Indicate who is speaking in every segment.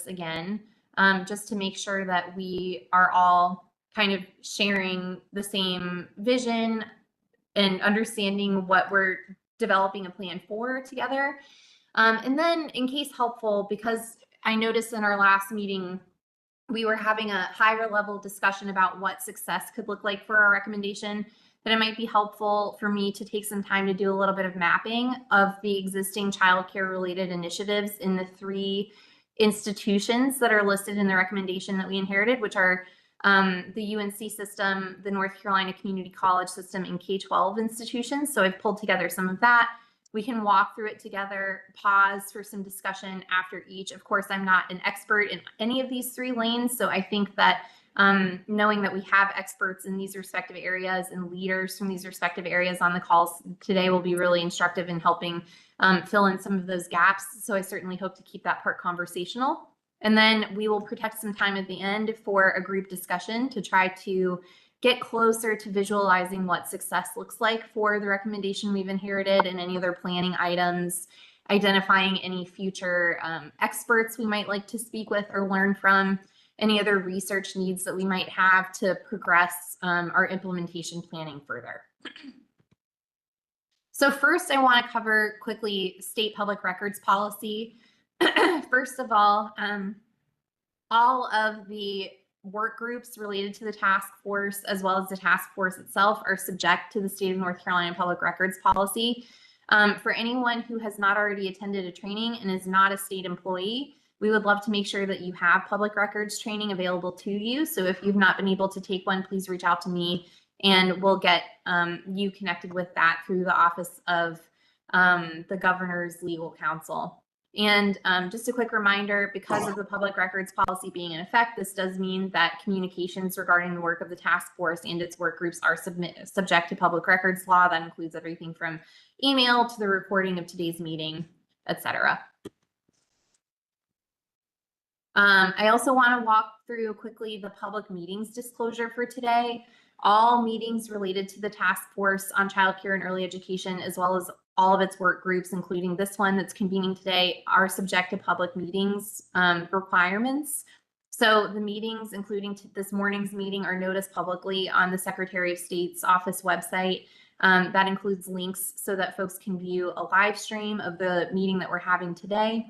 Speaker 1: again, just to make sure that we are all kind of sharing the same vision and understanding what we're developing a plan for together. And then, in case helpful, because I noticed in our last meeting, we were having a higher level discussion about what success could look like for our recommendation, that it might be helpful for me to take some time to do a little bit of mapping of the existing childcare related initiatives in the 3 institutions that are listed in the recommendation that we inherited, which are the UNC system, the North Carolina Community College system, and K-12 institutions. So I've pulled together some of that. We can walk through it together, pause for some discussion after each. Of course, I'm not an expert in any of these 3 lanes, so I think that knowing that we have experts in these respective areas and leaders from these respective areas on the calls today will be really instructive in helping fill in some of those gaps. So I certainly hope to keep that part conversational. And then we will protect some time at the end for a group discussion to try to get closer to visualizing what success looks like for the recommendation we've inherited and any other planning items, identifying any future experts we might like to speak with or learn from, any other research needs that we might have to progress our implementation planning further. So first, I want to cover quickly state public records policy. First of all of the work groups related to the task force, as well as the task force itself, are subject to the state of North Carolina public records policy. For anyone who has not already attended a training and is not a state employee, we would love to make sure that you have public records training available to you. So if you've not been able to take one, please reach out to me and we'll get you connected with that through the Office of the Governor's Legal Counsel. And just a quick reminder, because of the public records policy being in effect, this does mean that communications regarding the work of the task force and its work groups are subject to public records law. That includes everything from email to the recording of today's meeting, etc. I also want to walk through quickly the public meetings disclosure for today. All meetings related to the task force on childcare and early education, as well as all of its work groups, including this one that's convening today, are subject to public meetings requirements. So the meetings, including this morning's meeting, are noticed publicly on the Secretary of State's office website. That includes links so that folks can view a live stream of the meeting that we're having today.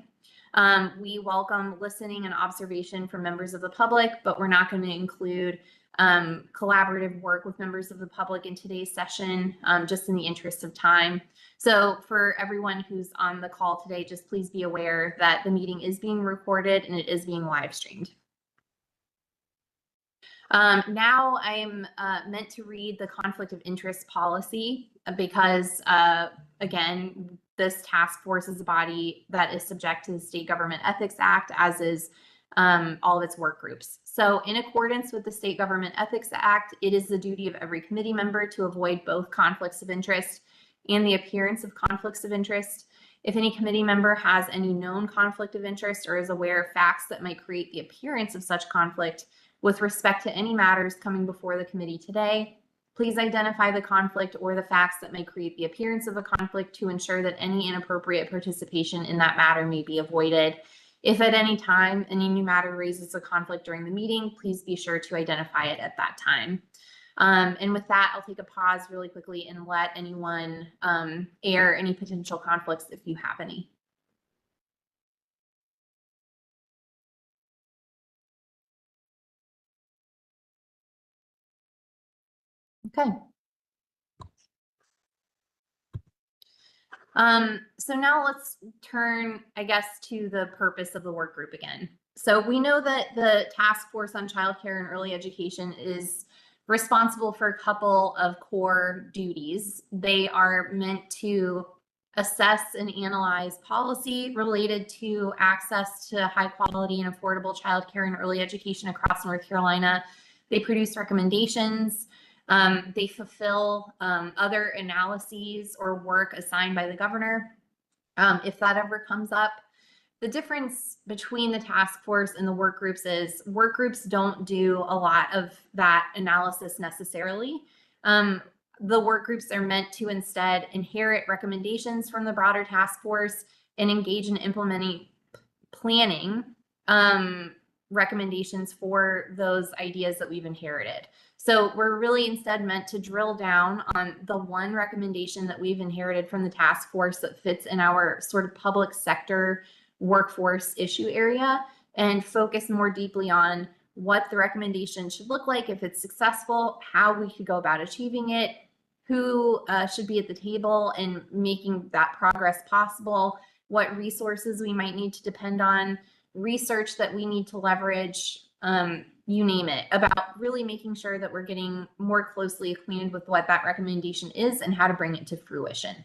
Speaker 1: We welcome listening and observation from members of the public, but we're not going to include collaborative work with members of the public in today's session, just in the interest of time. So for everyone who's on the call today, just please be aware that the meeting is being recorded and it is being live streamed. Now I'm meant to read the conflict of interest policy because, again, this task force is a body that is subject to the State Government Ethics Act, as is all of its work groups. So in accordance with the State Government Ethics Act, it is the duty of every committee member to avoid both conflicts of interest and the appearance of conflicts of interest. If any committee member has any known conflict of interest or is aware of facts that might create the appearance of such conflict with respect to any matters coming before the committee today, please identify the conflict or the facts that may create the appearance of a conflict to ensure that any inappropriate participation in that matter may be avoided. If at any time any new matter raises a conflict during the meeting, please be sure to identify it at that time. And with that, I'll take a pause really quickly and let anyone air any potential conflicts if you have any. Okay. So now let's turn, I guess, to the purpose of the work group again. So we know that the task force on childcare and early education is responsible for a couple of core duties. They are meant to assess and analyze policy related to access to high quality and affordable childcare and early education across North Carolina. They produce recommendations. They fulfill other analyses or work assigned by the governor, if that ever comes up. The difference between the task force and the work groups is work groups don't do a lot of that analysis necessarily. The work groups are meant to instead inherit recommendations from the broader task force and engage in implementing planning recommendations for those ideas that we've inherited. So we're really instead meant to drill down on the one recommendation that we've inherited from the task force that fits in our sort of public sector workforce issue area, and focus more deeply on what the recommendation should look like if it's successful, how we could go about achieving it, who should be at the table and making that progress possible, what resources we might need to depend on, research that we need to leverage, you name it, about really making sure that we're getting more closely acquainted with what that recommendation is and how to bring it to fruition.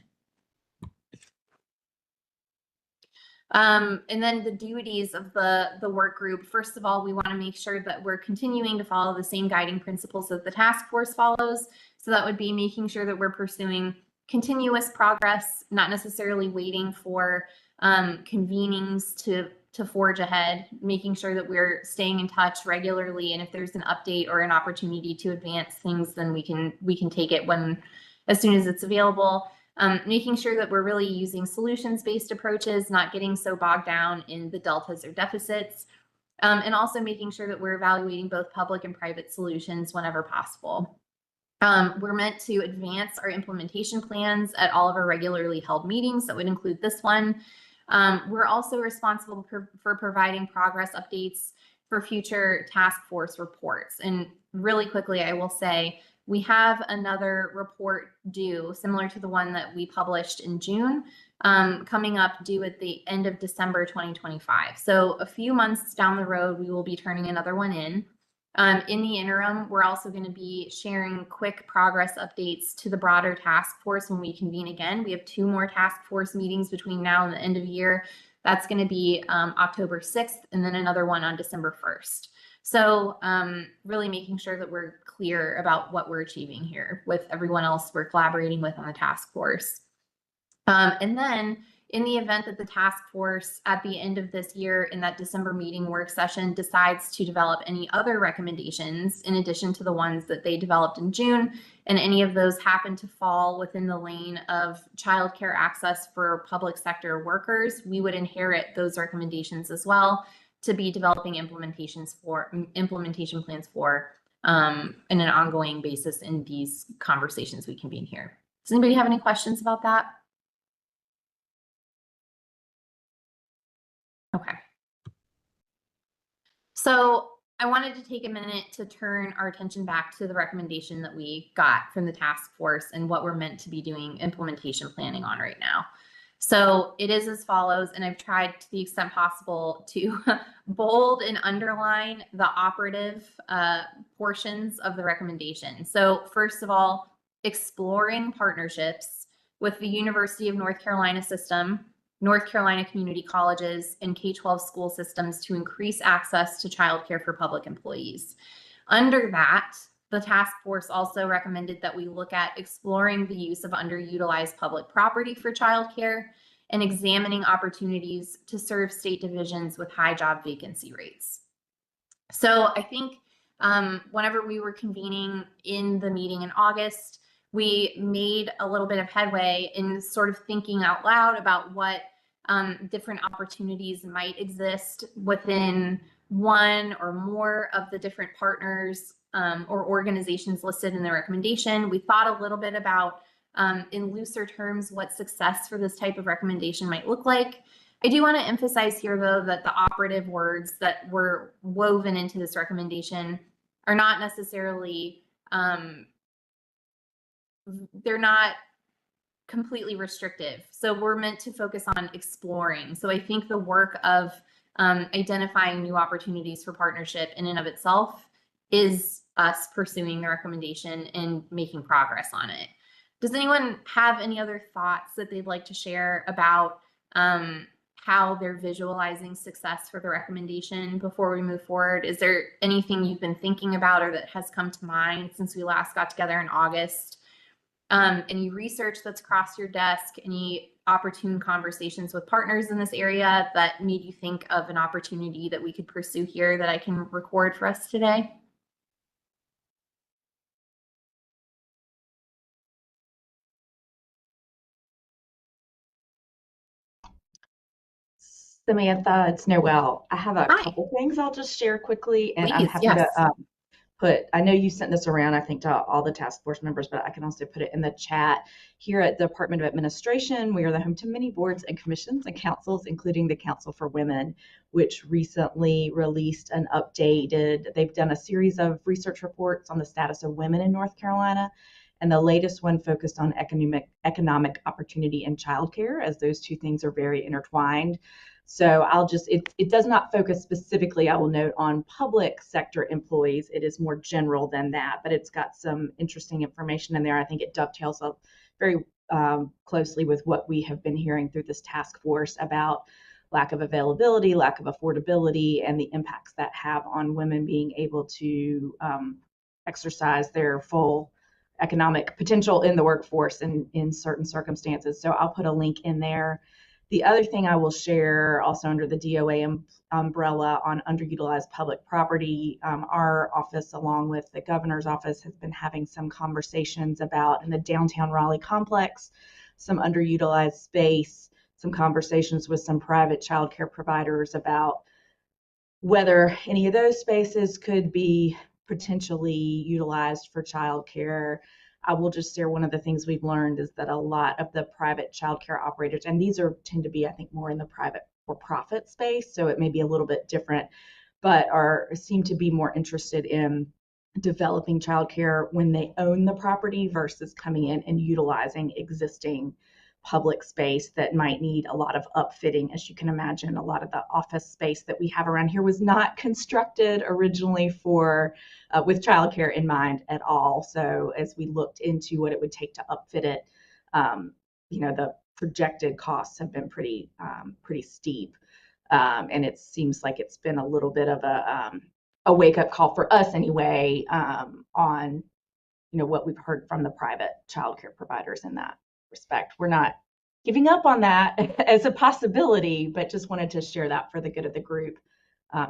Speaker 1: And then the duties of the work group. First of all, we want to make sure that we're continuing to follow the same guiding principles that the task force follows. So that would be making sure that we're pursuing continuous progress, not necessarily waiting for convenings to forge ahead, making sure that we're staying in touch regularly. And if there's an update or an opportunity to advance things, then we can take it as soon as it's available. Making sure that we're really using solutions-based approaches, not getting so bogged down in the deltas or deficits, and also making sure that we're evaluating both public and private solutions whenever possible. We're meant to advance our implementation plans at all of our regularly held meetings. That would include this one. We're also responsible for providing progress updates for future task force reports. And really quickly, I will say, we have another report due, similar to the one that we published in June, coming up due at the end of December 2025. So a few months down the road, we will be turning another one in. In the interim, we're also going to be sharing quick progress updates to the broader task force when we convene again. We have 2 more task force meetings between now and the end of the year. That's going to be October 6th, and then another one on December 1st. So really making sure that we're clear about what we're achieving here with everyone else we're collaborating with on the task force. And then in the event that the task force at the end of this year in that December meeting work session decides to develop any other recommendations in addition to the ones that they developed in June, and any of those happen to fall within the lane of childcare access for public sector workers, we would inherit those recommendations as well to be developing implementation plans for in an ongoing basis in these conversations we convene here. Does anybody have any questions about that? Okay. So I wanted to take a minute to turn our attention back to the recommendation that we got from the task force and what we're meant to be doing implementation planning on right now. So it is as follows, and I've tried to the extent possible to bold and underline the operative portions of the recommendation. So first of all, exploring partnerships with the University of North Carolina system, North Carolina community colleges, and K-12 school systems to increase access to childcare for public employees. Under that, the task force also recommended that we look at exploring the use of underutilized public property for childcare and examining opportunities to serve state divisions with high job vacancy rates. So I think whenever we were convening in the meeting in August, we made a little bit of headway in sort of thinking out loud about what different opportunities might exist within one or more of the different partners or organizations listed in the recommendation. We thought a little bit about, in looser terms, what success for this type of recommendation might look like. I do want to emphasize here, though, that the operative words that were woven into this recommendation are not necessarily, they're not completely restrictive. So we're meant to focus on exploring. So I think the work of identifying new opportunities for partnership in and of itself is us pursuing the recommendation and making progress on it. Does anyone have any other thoughts that they'd like to share about how they're visualizing success for the recommendation before we move forward? Is there anything you've been thinking about or that has come to mind since we last got together in August? Any research that's crossed your desk, any opportune conversations with partners in this area that made you think of an opportunity that we could pursue here that I can record for us today?
Speaker 2: Samantha, it's Noelle. I have a
Speaker 1: Hi,
Speaker 2: couple things I'll just share quickly, and I'm
Speaker 1: please.
Speaker 2: happy to
Speaker 1: Yes.
Speaker 2: I know you sent this around, I think, to all the task force members, but I can also put it in the chat. Here at the Department of Administration, we are the home to many boards and commissions and councils, including the Council for Women, which recently released an updated, they've done a series of research reports on the status of women in North Carolina. And the latest one focused on economic opportunity and childcare, as those two things are very intertwined. So it does not focus specifically, I will note, on public sector employees. It is more general than that, but it's got some interesting information in there. I think it dovetails up very closely with what we have been hearing through this task force about lack of availability, lack of affordability, and the impacts that have on women being able to exercise their full economic potential in the workforce in certain circumstances. So I'll put a link in there. The other thing I will share, also under the DOA umbrella on underutilized public property, our office, along with the governor's office, has been having some conversations about in the downtown Raleigh complex, some underutilized space, some conversations with some private childcare providers about whether any of those spaces could be potentially utilized for childcare. I will just share one of the things we've learned is that a lot of the private childcare operators, and these tend to be, I think, more in the private for-profit space, so it may be a little bit different, but seem to be more interested in developing childcare when they own the property versus coming in and utilizing existing public space that might need a lot of upfitting. As you can imagine, a lot of the office space that we have around here was not constructed originally for with childcare in mind at all. So as we looked into what it would take to upfit it, the projected costs have been pretty steep, and it seems like it's been a little bit of a wake up call for us anyway, on what we've heard from the private childcare providers in that respect. We're not giving up on that as a possibility, but just wanted to share that for the good of the group,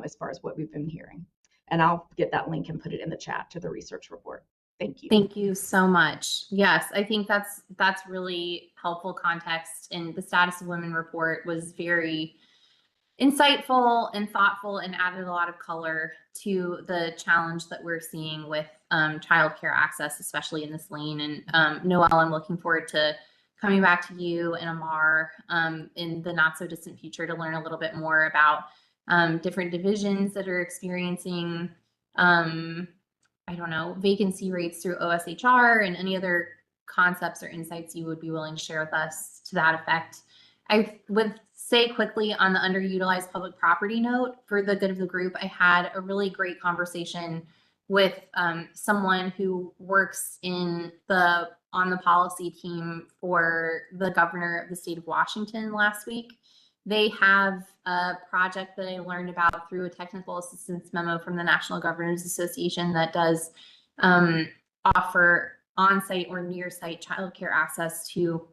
Speaker 2: as far as what we've been hearing. And I'll get that link and put it in the chat to the research report. Thank you.
Speaker 1: Thank you so much. Yes, I think that's really helpful context. And the Status of Women report was very insightful and thoughtful and added a lot of color to the challenge that we're seeing with childcare access, especially in this lane. And Noelle, I'm looking forward to coming back to you and Amar in the not so distant future to learn a little bit more about different divisions that are experiencing, I don't know, vacancy rates through OSHR and any other concepts or insights you would be willing to share with us to that effect. I would say quickly on the underutilized public property note, for the good of the group, I had a really great conversation with someone who works on the policy team for the governor of the state of Washington last week. They have a project that I learned about through a technical assistance memo from the National Governors Association that does offer on-site or near-site childcare access to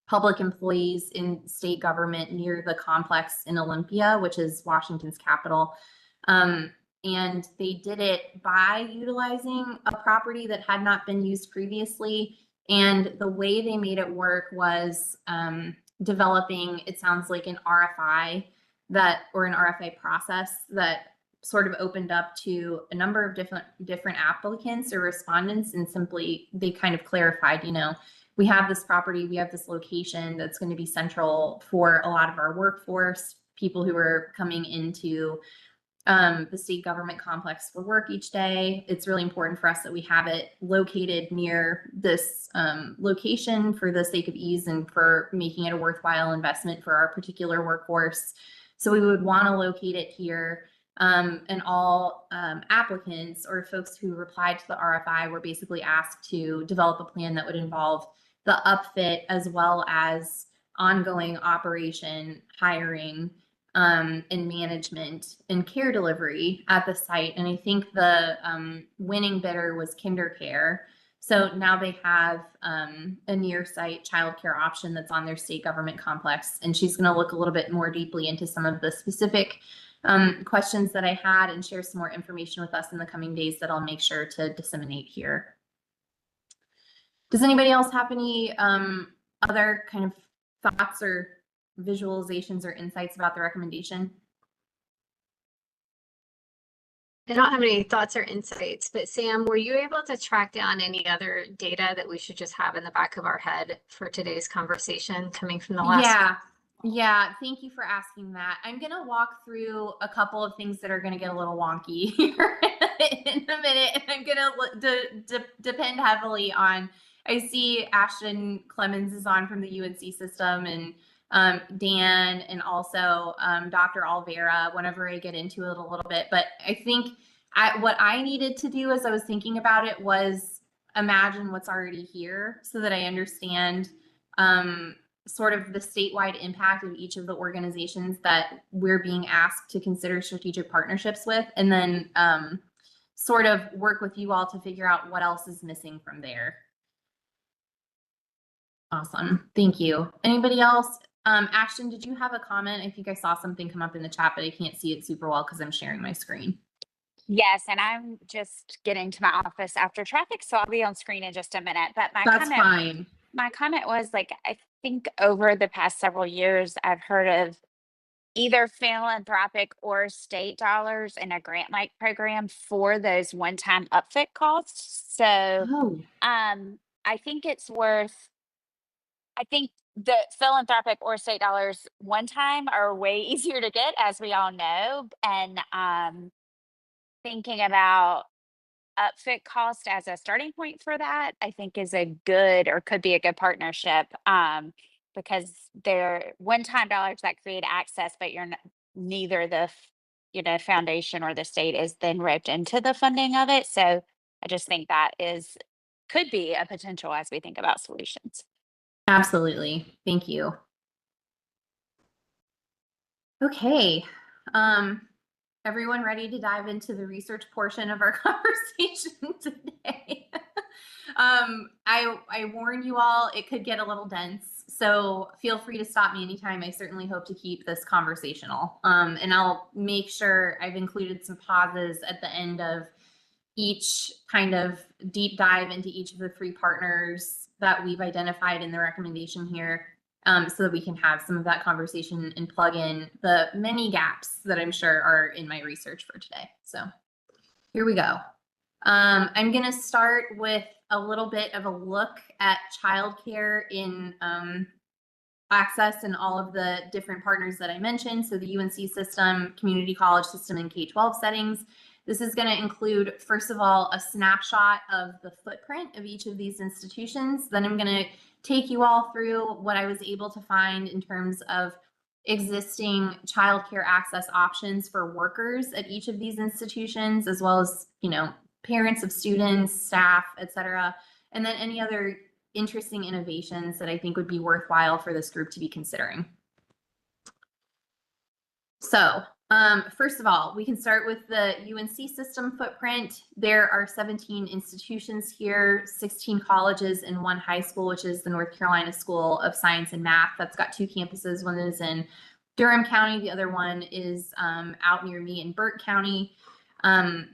Speaker 1: public employees in state government near the complex in Olympia, which is Washington's capital. And they did it by utilizing a property that had not been used previously. And the way they made it work was developing, it sounds like an RFI or an RFI process that sort of opened up to a number of different applicants or respondents, and simply they kind of clarified, we have this property, we have this location that's going to be central for a lot of our workforce, people who are coming into the state government complex for work each day. It's really important for us that we have it located near this location for the sake of ease and for making it a worthwhile investment for our particular workforce. So we would want to locate it here. And all applicants or folks who replied to the RFI were basically asked to develop a plan that would involve the upfit as well as ongoing operation, hiring, and management and care delivery at the site. And I think the winning bidder was KinderCare. So now they have a near-site childcare option that's on their state government complex. And she's going to look a little bit more deeply into some of the specific questions that I had and share some more information with us in the coming days that I'll make sure to disseminate here. Does anybody else have any other kind of thoughts or visualizations or insights about the recommendation?
Speaker 3: I don't have any thoughts or insights, but Sam, were you able to track down any other data that we should just have in the back of our head for today's conversation coming from the last?
Speaker 1: Yeah, thank you for asking that. I'm going to walk through a couple of things that are going to get a little wonky here in a minute, and I'm going to depend heavily on, I see Ashton Clemens is on from the UNC system, and Dan, and also Dr. Alvera, whenever I get into it a little bit. But I think what I needed to do as I was thinking about it was imagine what's already here so that I understand sort of the statewide impact of each of the organizations that we're being asked to consider strategic partnerships with, and then sort of work with you all to figure out what else is missing from there. Awesome. Thank you. Anybody else? Ashton, did you have a comment? I think I saw something come up in the chat, but I can't see it super well because I'm sharing my screen.
Speaker 4: Yes, and I'm just getting to my office after traffic, so I'll be on screen in just a minute. But
Speaker 1: That's fine.
Speaker 4: My comment was like, I think over the past several years, I've heard of either philanthropic or state dollars in a grant-like program for those one-time upfit costs. So
Speaker 1: Oh,
Speaker 4: I think it's worth, I think the philanthropic or state dollars one time are way easier to get, as we all know. And thinking about upfit cost as a starting point for that, I think is a good or could be a good partnership, because they're one-time dollars that create access, but neither the foundation or the state is then roped into the funding of it. So I just think that could be a potential as we think about solutions.
Speaker 1: absolutely. Thank you. Okay. Everyone ready to dive into the research portion of our conversation today? I warn you all, it could get a little dense, so feel free to stop me anytime. I certainly hope to keep this conversational. And I'll make sure I've included some pauses at the end of each kind of deep dive into each of the 3 partners that we've identified in the recommendation here, so that we can have some of that conversation and plug in the many gaps that I'm sure are in my research for today. So here we go. I'm going to start with a little bit of a look at childcare in access and all of the different partners that I mentioned. So the UNC system, community college system, and K-12 settings. This is going to include, first of all, a snapshot of the footprint of each of these institutions. Then I'm going to take you all through what I was able to find in terms of existing childcare access options for workers at each of these institutions, as well as, parents of students, staff, etc. And then any other interesting innovations that I think would be worthwhile for this group to be considering. So first of all, we can start with the UNC system footprint. There are 17 institutions here, 16 colleges and 1 high school, which is the North Carolina School of Science and Math. That's got 2 campuses. One is in Durham County. The other one is out near me in Burke County.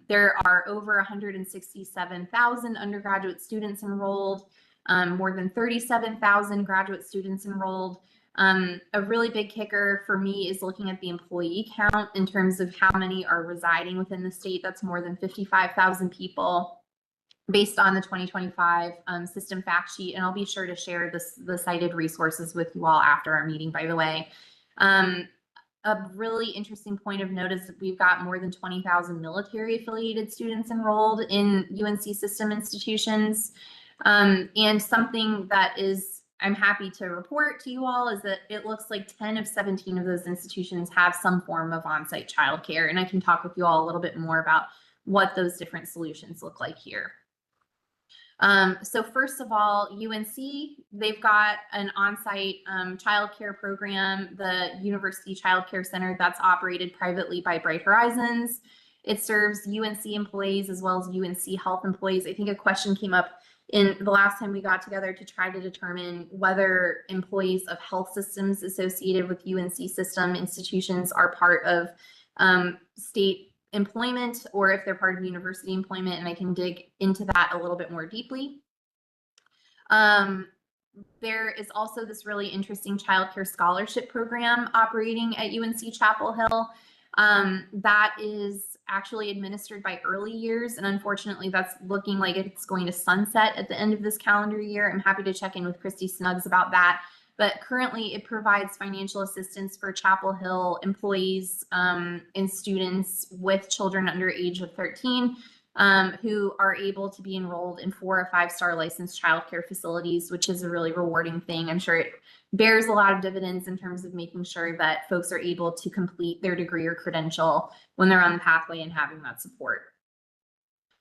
Speaker 1: There are over 167,000 undergraduate students enrolled, more than 37,000 graduate students enrolled. A really big kicker for me is looking at the employee count in terms of how many are residing within the state. That's more than 55,000 people based on the 2025 system fact sheet. And I'll be sure to share the cited resources with you all after our meeting, by the way. A really interesting point of note is that we've got more than 20,000 military affiliated students enrolled in UNC system institutions. And something that I'm happy to report to you all is that it looks like 10 of 17 of those institutions have some form of on-site childcare. And I can talk with you all a little bit more about what those different solutions look like here. So first of all, UNC, they've got an on-site childcare program, the University Child Care Center, that's operated privately by Bright Horizons. It serves UNC employees as well as UNC health employees. I think a question came up in the last time we got together to try to determine whether employees of health systems associated with UNC system institutions are part of state employment or if they're part of university employment, and I can dig into that a little bit more deeply. there is also this really interesting childcare scholarship program operating at UNC Chapel Hill. That is actually administered by Early Years, and unfortunately, that's looking like it's going to sunset at the end of this calendar year. I'm happy to check in with Christy Snuggs about that. But currently, it provides financial assistance for Chapel Hill employees and students with children under age of 13 who are able to be enrolled in 4 or 5-star licensed childcare facilities, which is a really rewarding thing. I'm sure it bears a lot of dividends in terms of making sure that folks are able to complete their degree or credential when they're on the pathway and having that support.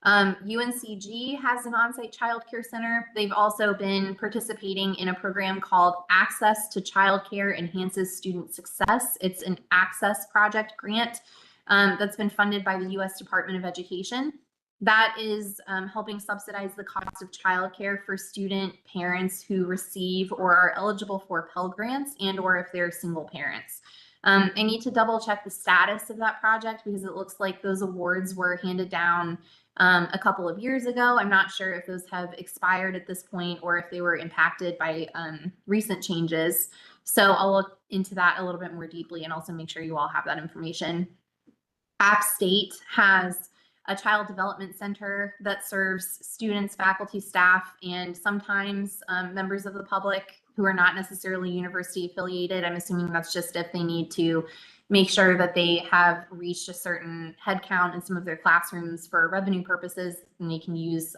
Speaker 1: UNCG has an on-site childcare center. They've also been participating in a program called Access to Childcare Enhances Student Success. It's an Access Project grant that's been funded by the U.S. Department of Education. That is helping subsidize the cost of childcare for student parents who receive or are eligible for Pell Grants and or if they're single parents. I need to double check the status of that project because it looks like those awards were handed down a couple of years ago. I'm not sure if those have expired at this point or if they were impacted by recent changes. So I'll look into that a little bit more deeply and also make sure you all have that information. App State has a child development center that serves students, faculty, staff, and sometimes members of the public who are not necessarily university affiliated. I'm assuming that's just if they need to make sure that they have reached a certain head count in some of their classrooms for revenue purposes, and they can use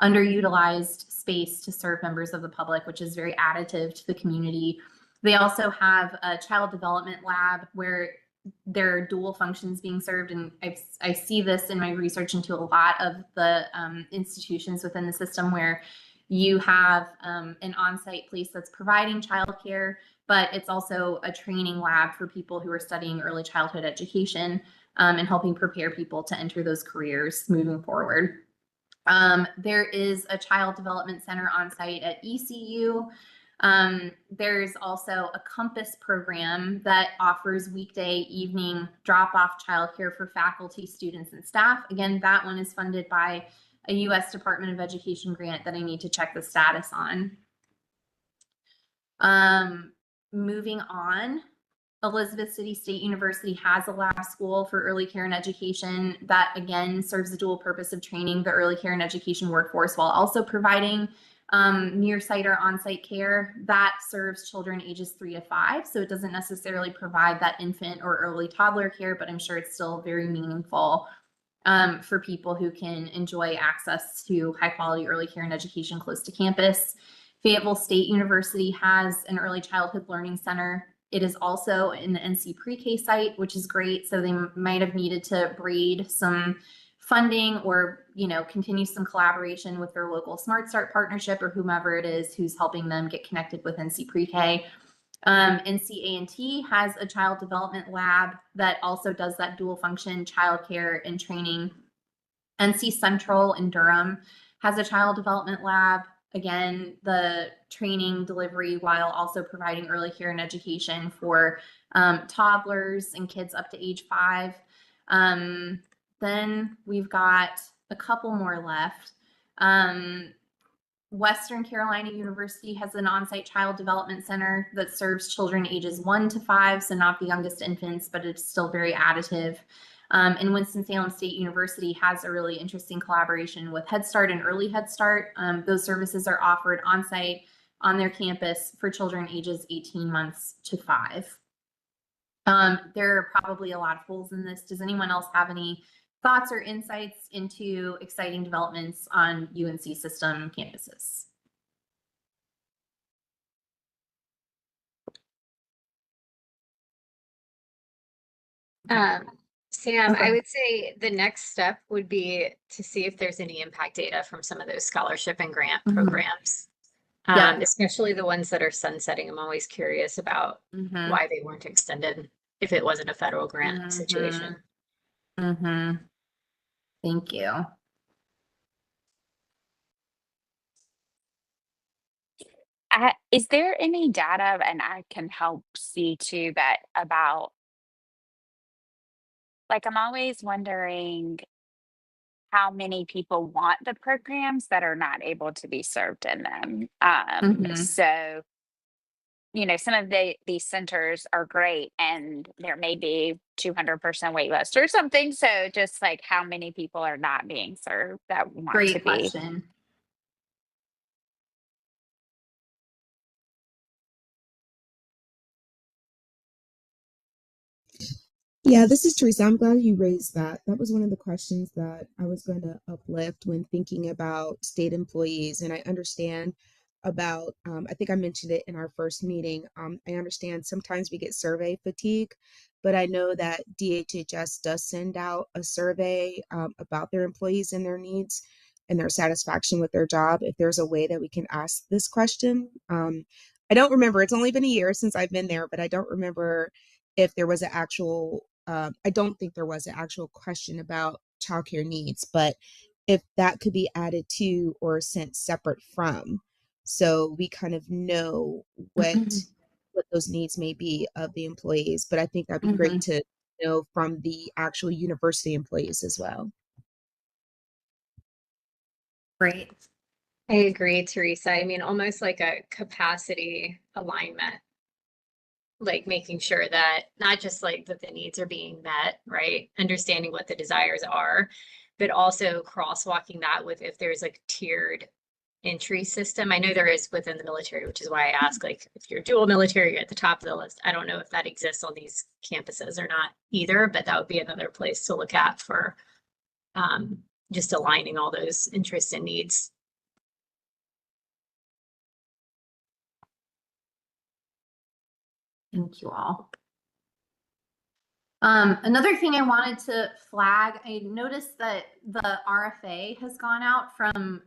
Speaker 1: underutilized space to serve members of the public, which is very additive to the community. They also have a child development lab where there are dual functions being served, and I see this in my research into a lot of the institutions within the system where you have an on-site place that's providing childcare, but it's also a training lab for people who are studying early childhood education and helping prepare people to enter those careers moving forward. There is a child development center on site at ECU. There's also a Compass program that offers weekday evening drop-off childcare for faculty, students, and staff. Again, that one is funded by a U.S. Department of Education grant that I need to check the status on. Moving on, Elizabeth City State University has a lab school for early care and education that again serves the dual purpose of training the early care and education workforce while also providing near-site or on-site care that serves children ages 3 to 5. So it doesn't necessarily provide that infant or early toddler care, but I'm sure it's still very meaningful for people who can enjoy access to high-quality early care and education close to campus. Fayetteville State University has an early childhood learning center. It is also an NC pre-K site, which is great. So they might have needed to braid some funding or, you know, continue some collaboration with their local Smart Start partnership or whomever it is who's helping them get connected with NC pre-K. NC A&T has a child development lab that also does that dual function childcare and training. NC Central in Durham has a child development lab. Again, the training delivery while also providing early care and education for toddlers and kids up to age 5. Then we've got a couple more left. Western Carolina University has an on-site child development center that serves children ages 1 to 5, so not the youngest infants, but it's still very additive. And Winston-Salem State University has a really interesting collaboration with Head Start and Early Head Start. Those services are offered on-site on their campus for children ages 18 months to 5. There are probably a lot of holes in this. Does anyone else have any thoughts or insights into exciting developments on UNC system campuses?
Speaker 3: Sam,
Speaker 2: Okay.
Speaker 3: I would say the next step would be to see if there's any impact data from some of those scholarship and grant programs.
Speaker 1: Yeah.
Speaker 3: Especially the ones that are sunsetting. I'm always curious about why they weren't extended if it wasn't a federal grant situation.
Speaker 1: Thank you.
Speaker 4: Is there any data, and I can help see too, that about, like, I'm always wondering how many people want the programs that are not able to be served in them.
Speaker 1: Mhm.
Speaker 4: So, some of these centers are great and there may be 200% wait list or something. So just like how many people are not being served that want to
Speaker 1: Great
Speaker 4: be.
Speaker 1: question.
Speaker 5: Yeah, this is Teresa. I'm glad you raised that. That was one of the questions that I was going to uplift when thinking about state employees. And I understand about, I think I mentioned it in our first meeting. I understand sometimes we get survey fatigue, but I know that DHHS does send out a survey about their employees and their needs and their satisfaction with their job. If there's a way that we can ask this question, I don't remember. It's only been a year since I've been there, but I don't remember if there was an actual I don't think there was an actual question about childcare needs, but if that could be added to or sent separate from, so we kind of know what
Speaker 1: Mhm.
Speaker 5: what those needs may be of the employees. But I think that'd be great
Speaker 1: Mhm.
Speaker 5: to know from the actual university employees as well.
Speaker 1: Great.
Speaker 3: I agree, Teresa. I mean, almost like a capacity alignment, like making sure that not just like that the needs are being met, right? Understanding what the desires are, but also crosswalking that with if there's like tiered entry system. I know there is within the military, which is why I ask, like, if you're dual military, you're at the top of the list. I don't know if that exists on these campuses or not either, but that would be another place to look at for just aligning all those interests and needs.
Speaker 1: Thank you all. Another thing I wanted to flag, I noticed that the RFA has gone out from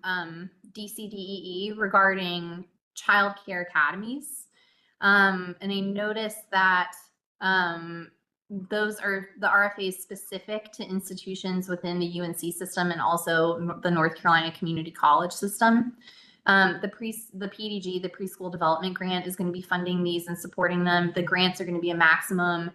Speaker 1: DCDEE regarding childcare academies. And I noticed that those are the RFAs specific to institutions within the UNC system and also the North Carolina Community College system. The PDG, the Preschool Development Grant, is going to be funding these and supporting them. The grants are going to be a maximum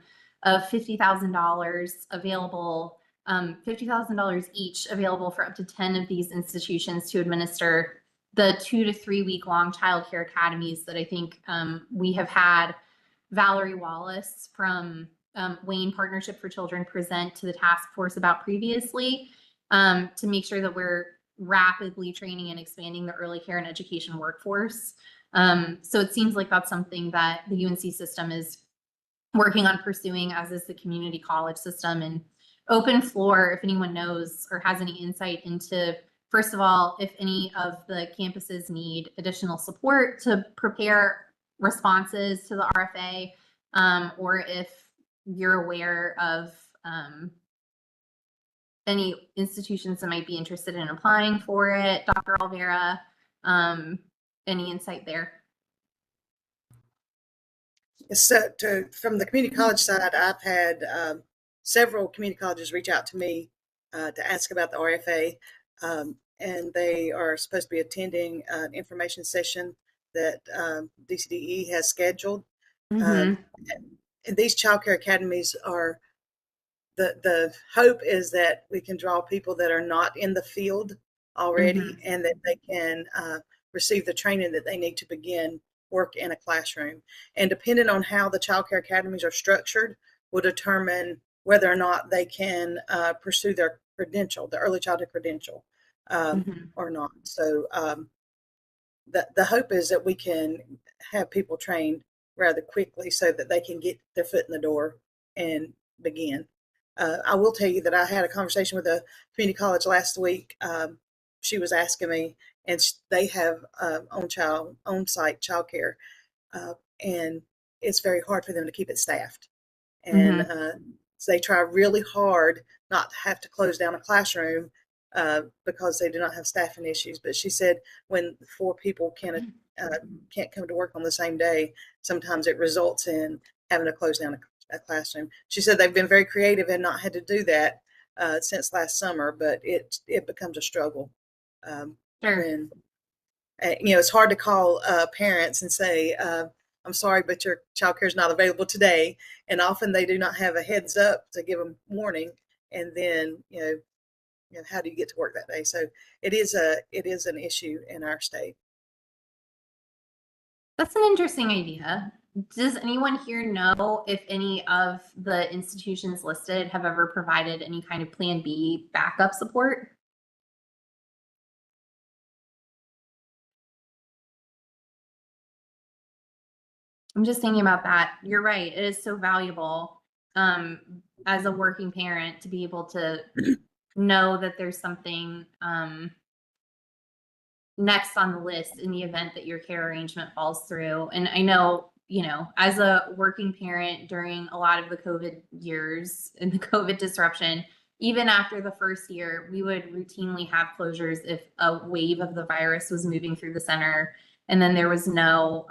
Speaker 1: of $50,000 available, $50,000 each available for up to 10 of these institutions to administer the 2 to 3 week long childcare academies that I think we have had Valerie Wallace from Wayne Partnership for Children present to the task force about previously, to make sure that we're rapidly training and expanding the early care and education workforce. So it seems like that's something that the UNC system is working on pursuing, as is the community college system. And open floor, if anyone knows or has any insight into, first of all, if any of the campuses need additional support to prepare responses to the RFA, or if you're aware of any institutions that might be interested in applying for it. Dr. Alvera, any insight there?
Speaker 6: So from the community college side, I've had several community colleges reach out to me to ask about the RFA, and they are supposed to be attending an information session that DCDE has scheduled.
Speaker 1: Mm-hmm.
Speaker 6: And these childcare academies are, the hope is that we can draw people that are not in the field already, and that they can receive the training that they need to begin work in a classroom. And depending on how the childcare academies are structured will determine whether or not they can pursue their credential, the early childhood credential, or not. So the hope is that we can have people trained rather quickly so that they can get their foot in the door and begin. I will tell you that I had a conversation with a community college last week. She was asking me, and they have on-site childcare, and it's very hard for them to keep it staffed. And so they try really hard not to have to close down a classroom because they do not have staffing issues. But she said when 4 people can't come to work on the same day, sometimes it results in having to close down a classroom. She said they've been very creative and not had to do that since last summer, but it becomes a struggle when it's hard to call parents and say, I'm sorry, but your child care is not available today. And often they do not have a heads up to give them warning. And then, how do you get to work that day? So it is an issue in our state.
Speaker 1: That's an interesting idea. Does anyone here know if any of the institutions listed have ever provided any kind of Plan B backup support? I'm just thinking about that. You're right. It is so valuable as a working parent to be able to know that there's something next on the list in the event that your care arrangement falls through. And I know, as a working parent during a lot of the COVID years and the COVID disruption, even after the first year, we would routinely have closures if a wave of the virus was moving through the center. And then there was no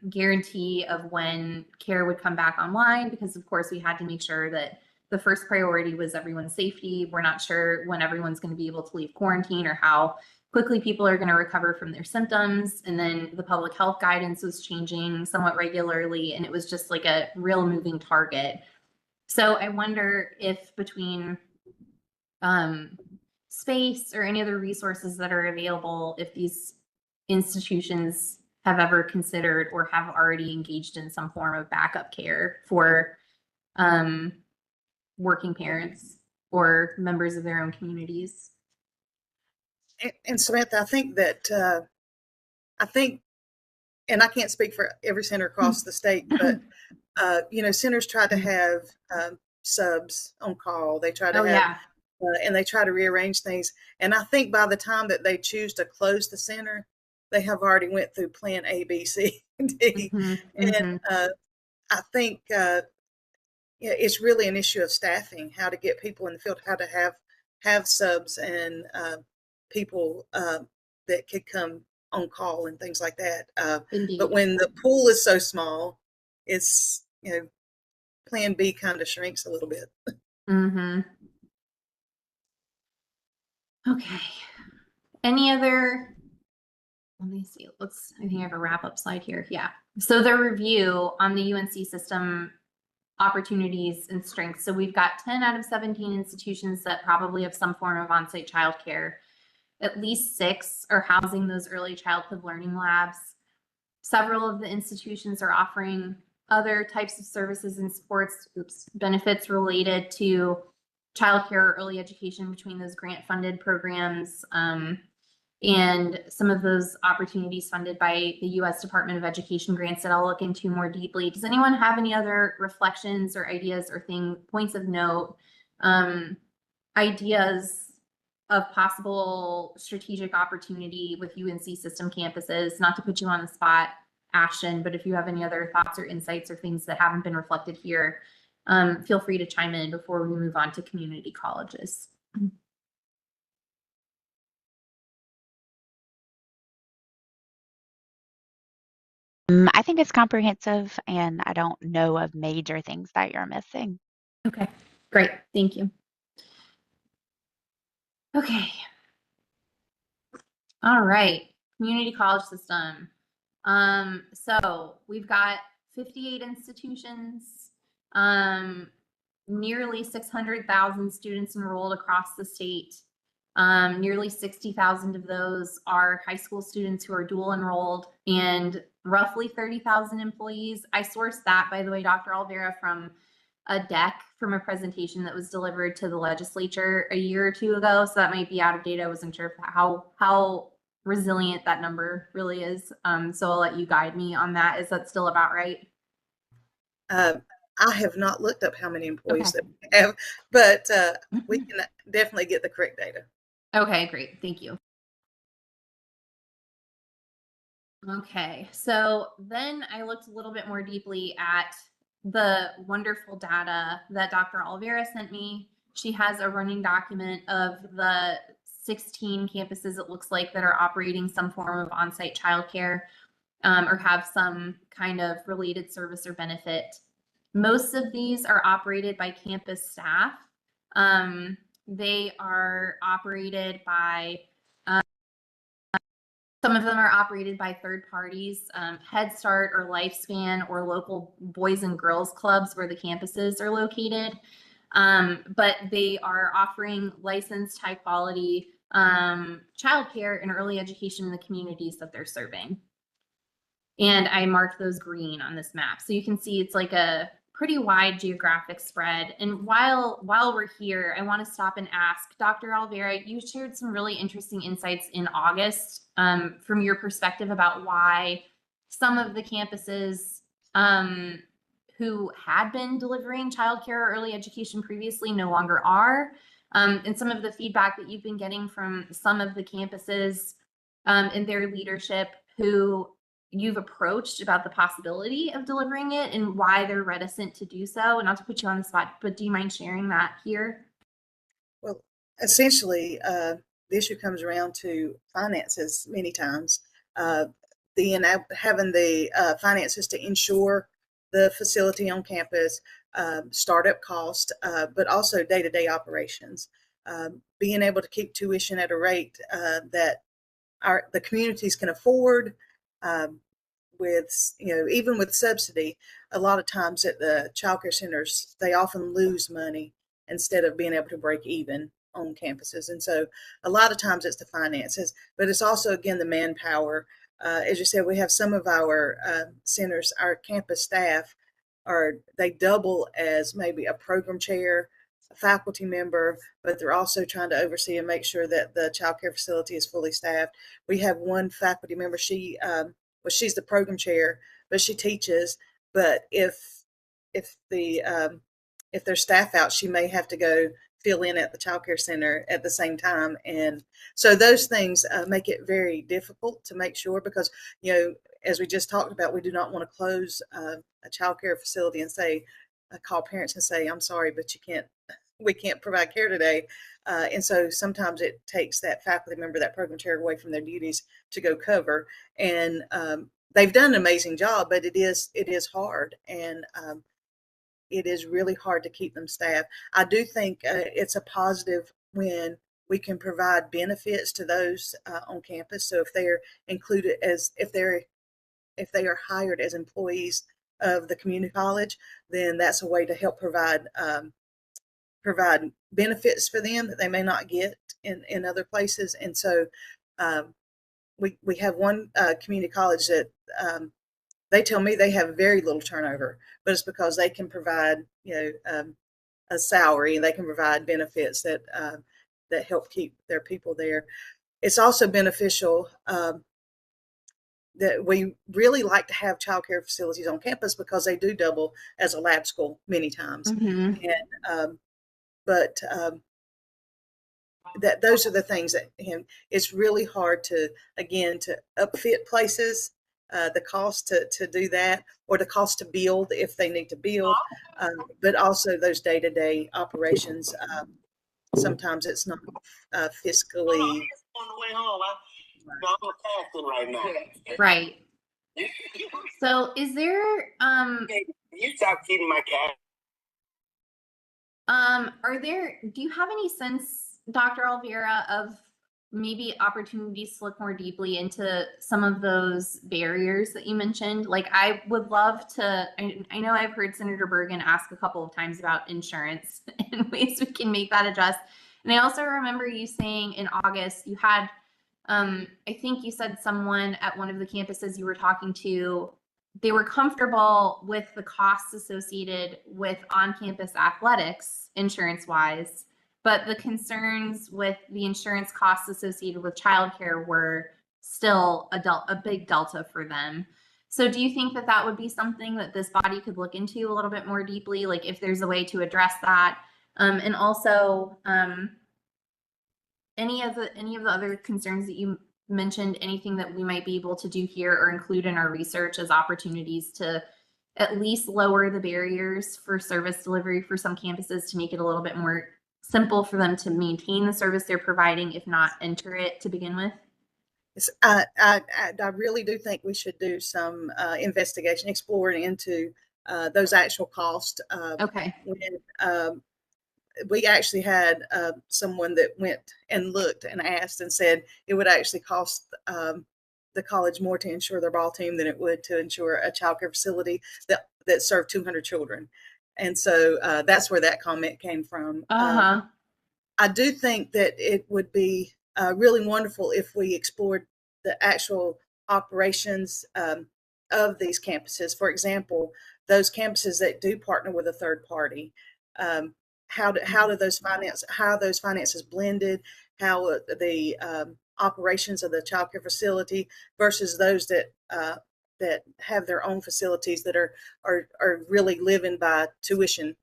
Speaker 1: guarantee of when care would come back online, because of course we had to make sure that the first priority was everyone's safety. We're not sure when everyone's going to be able to leave quarantine or how quickly people are going to recover from their symptoms. And then the public health guidance was changing somewhat regularly, and it was just like a real moving target. So I wonder if between space or any other resources that are available, if these institutions have ever considered or have already engaged in some form of backup care for working parents or members of their own communities.
Speaker 6: And Samantha, I think that and I can't speak for every center across the state, but centers try to have subs on call. They try to have, and they try to rearrange things. And I think by the time that they choose to close the center, they have already went through Plan A, B, C, D, and I think it's really an issue of staffing, how to get people in the field, how to have subs and people that could come on call and things like that. But when the pool is so small, it's, Plan B kind of shrinks a little bit.
Speaker 1: Okay. Any other, let me see. I think I have a wrap up slide here. Yeah. So the review on the UNC system opportunities and strengths. So we've got 10 out of 17 institutions that probably have some form of on-site childcare. At least 6 are housing those early childhood learning labs. Several of the institutions are offering other types of services and supports, benefits related to childcare or early education between those grant-funded programs, and some of those opportunities funded by the U.S. Department of Education grants that I'll look into more deeply. Does anyone have any other reflections or ideas or points of note, ideas of possible strategic opportunity with UNC system campuses? Not to put you on the spot, Ashton, but if you have any other thoughts or insights or things that haven't been reflected here, feel free to chime in before we move on to community colleges.
Speaker 7: I think it's comprehensive, and I don't know of major things that you're missing.
Speaker 1: Okay, great. Thank you. Okay. All right. Community college system. So we've got 58 institutions, nearly 600,000 students enrolled across the state. Nearly 60,000 of those are high school students who are dual enrolled, and roughly 30,000 employees. I sourced that, by the way, Dr. Alvera, from a deck from a presentation that was delivered to the legislature a year or two ago. So that might be out of date. I wasn't sure how resilient that number really is. So I'll let you guide me on that. Is that still about right?
Speaker 6: I have not looked up how many employees that we have, but we can definitely get the correct data.
Speaker 1: Okay, great. Thank you. Okay, so then I looked a little bit more deeply at the wonderful data that Dr. Alvera sent me. She has a running document of the 16 campuses, it looks like, that are operating some form of on-site childcare or have some kind of related service or benefit. Most of these are operated by campus staff. They are operated by some of them are operated by third parties, Head Start or Lifespan or local boys and girls clubs where the campuses are located. But they are offering licensed, high quality childcare and early education in the communities that they're serving. And I marked those green on this map. So you can see it's like a pretty wide geographic spread. And while we're here, I want to stop and ask Dr. Alvera, you shared some really interesting insights in August from your perspective about why some of the campuses who had been delivering childcare or early education previously no longer are. And some of the feedback that you've been getting from some of the campuses and their leadership who you've approached about the possibility of delivering it and why they're reticent to do so. And not to put you on the spot, but do you mind sharing that here?
Speaker 6: Well, essentially, the issue comes around to finances many times. Having the finances to insure the facility on campus, startup cost, but also day-to-day operations. Being able to keep tuition at a rate that the communities can afford, with, even with subsidy, a lot of times at the childcare centers, they often lose money instead of being able to break even on campuses. And so a lot of times it's the finances, but it's also, again, the manpower. As you said, we have some of our centers, our campus staff they double as maybe a program chair, a faculty member, but they're also trying to oversee and make sure that the childcare facility is fully staffed. We have one faculty member, she's the program chair, but she teaches. But if there's staff out, she may have to go fill in at the childcare center at the same time. And so those things make it very difficult to make sure, because, as we just talked about, we do not want to close a childcare facility and call parents and say, I'm sorry, but we can't provide care today. And so sometimes it takes that faculty member, that program chair, away from their duties to go cover. And they've done an amazing job, but it is hard. And it is really hard to keep them staffed. I do think it's a positive when we can provide benefits to those on campus. So if they're included if they are hired as employees of the community college, then that's a way to help provide benefits for them that they may not get in other places. And so we have one community college that they tell me they have very little turnover, but it's because they can provide, a salary, and they can provide benefits that help keep their people there. It's also beneficial that we really like to have childcare facilities on campus because they do double as a lab school many times.
Speaker 1: Mm-hmm.
Speaker 6: And but that those are the things that it's really hard to upfit places. The cost to do that, or the cost to build if they need to build, but also those day-to-day operations. Sometimes it's not fiscally.
Speaker 8: On the way home, I'm fasting right now.
Speaker 1: Right. So is there
Speaker 8: You stop feeding my cat.
Speaker 1: do you have any sense, Dr. Alvera, of maybe opportunities to look more deeply into some of those barriers that you mentioned? Like, I would love to, I know I've heard Senator Bergen ask a couple of times about insurance and ways we can make that adjust. And I also remember you saying in August, you had, I think you said someone at one of the campuses you were talking to, they were comfortable with the costs associated with on-campus athletics insurance-wise, but the concerns with the insurance costs associated with childcare were still a big delta for them. So do you think that that would be something that this body could look into a little bit more deeply, like if there's a way to address that? And also any of the other concerns that you mentioned, anything that we might be able to do here or include in our research as opportunities to at least lower the barriers for service delivery for some campuses to make it a little bit more simple for them to maintain the service they're providing, if not enter it to begin with?
Speaker 6: I really do think we should do some investigation, exploring into those actual costs.
Speaker 1: Okay.
Speaker 6: When, we actually had someone that went and looked and asked and said it would actually cost the college more to insure their ball team than it would to insure a childcare facility that served 200 children. And so that's where that comment came from. I do think that it would be really wonderful if we explored the actual operations of these campuses. For example, those campuses that do partner with a third party, how do those finances blended? How the operations of the child care facility versus those that have their own facilities that are really living by tuition.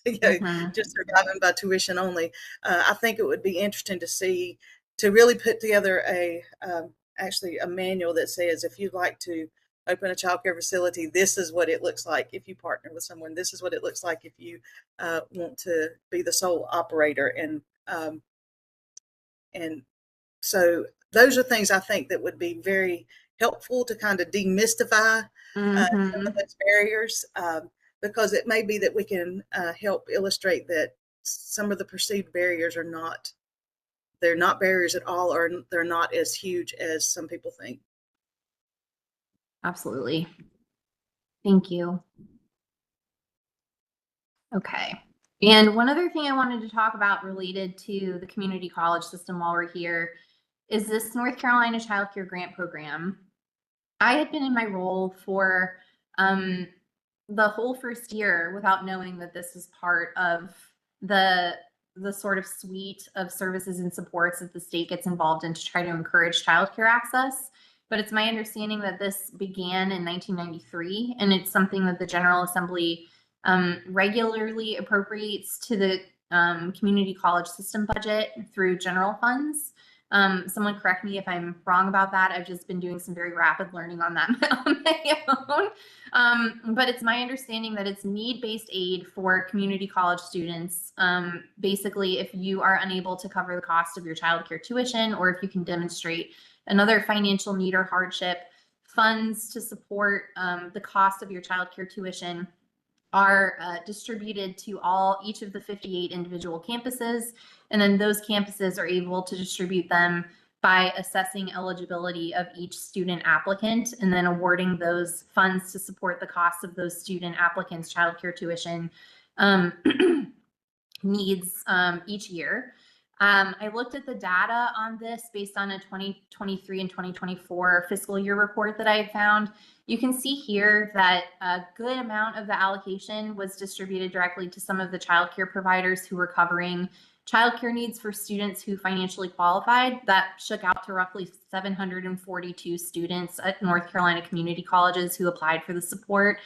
Speaker 6: Just surviving by tuition only. I think it would be interesting to really put together actually a manual that says, if you'd like to open a child care facility, this is what it looks like if you partner with someone. This is what it looks like if you want to be the sole operator. And so those are things I think that would be very helpful to kind of demystify some of those barriers. Because it may be that we can help illustrate that some of the perceived barriers they're not barriers at all, or they're not as huge as some people think.
Speaker 1: Absolutely. Thank you. Okay. And one other thing I wanted to talk about related to the community college system while we're here is this North Carolina Child Care Grant Program. I had been in my role for the whole first year without knowing that this was part of the sort of suite of services and supports that the state gets involved in to try to encourage childcare access. But it's my understanding that this began in 1993, and it's something that the General Assembly regularly appropriates to the community college system budget through general funds. Someone correct me if I'm wrong about that. I've just been doing some very rapid learning on that on my own. But it's my understanding that it's need-based aid for community college students. Basically, if you are unable to cover the cost of your childcare tuition, or if you can demonstrate another financial need or hardship, funds to support the cost of your childcare tuition are distributed to each of the 58 individual campuses. And then those campuses are able to distribute them by assessing eligibility of each student applicant and then awarding those funds to support the cost of those student applicants' childcare tuition needs each year. I looked at the data on this based on a 2023 and 2024 fiscal year report that I found. You can see here that a good amount of the allocation was distributed directly to some of the childcare providers who were covering childcare needs for students who financially qualified. That shook out to roughly 742 students at North Carolina community colleges who applied for the support.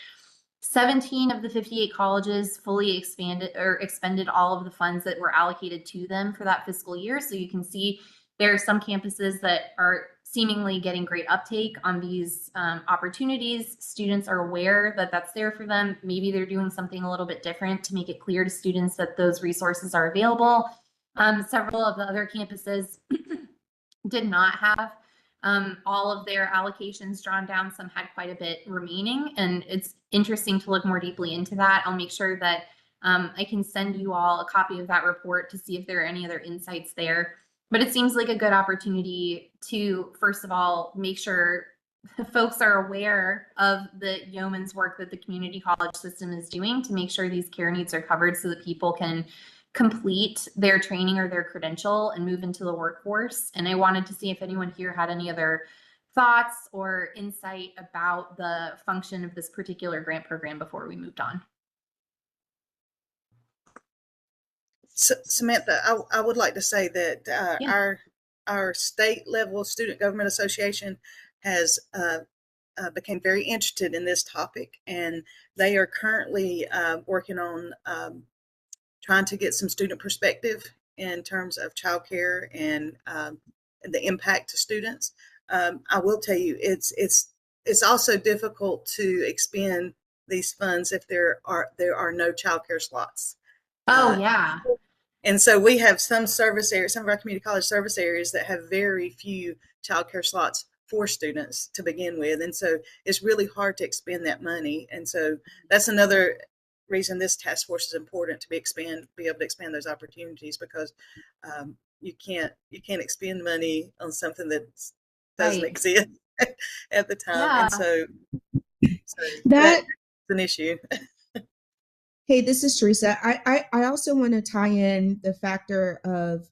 Speaker 1: 17 of the 58 colleges fully expended all of the funds that were allocated to them for that fiscal year. So you can see there are some campuses that are seemingly getting great uptake on these opportunities. Students are aware that that's there for them. Maybe they're doing something a little bit different to make it clear to students that those resources are available. Several of the other campuses did not have all of their allocations drawn down. Some had quite a bit remaining, and it's interesting to look more deeply into that. I'll make sure that I can send you all a copy of that report to see if there are any other insights there. But it seems like a good opportunity to, first of all, make sure folks are aware of the yeoman's work that the community college system is doing to make sure these care needs are covered so that people can complete their training or their credential and move into the workforce. And I wanted to see if anyone here had any other thoughts or insight about the function of this particular grant program before we moved on.
Speaker 6: Samantha, I would like to say that our state level student government association has became very interested in this topic, and they are currently working on trying to get some student perspective in terms of childcare and the impact to students. I will tell you, it's also difficult to expend these funds if there are no childcare slots.
Speaker 1: Oh yeah.
Speaker 6: And so we have some service areas, some of our community college service areas that have very few childcare slots for students to begin with. And so it's really hard to expend that money. And so that's another reason this task force is important, to be able to expand those opportunities, because you can't expend money on something that doesn't exist at the time. And so that's an issue.
Speaker 5: Hey, this is Teresa. I also want to tie in the factor of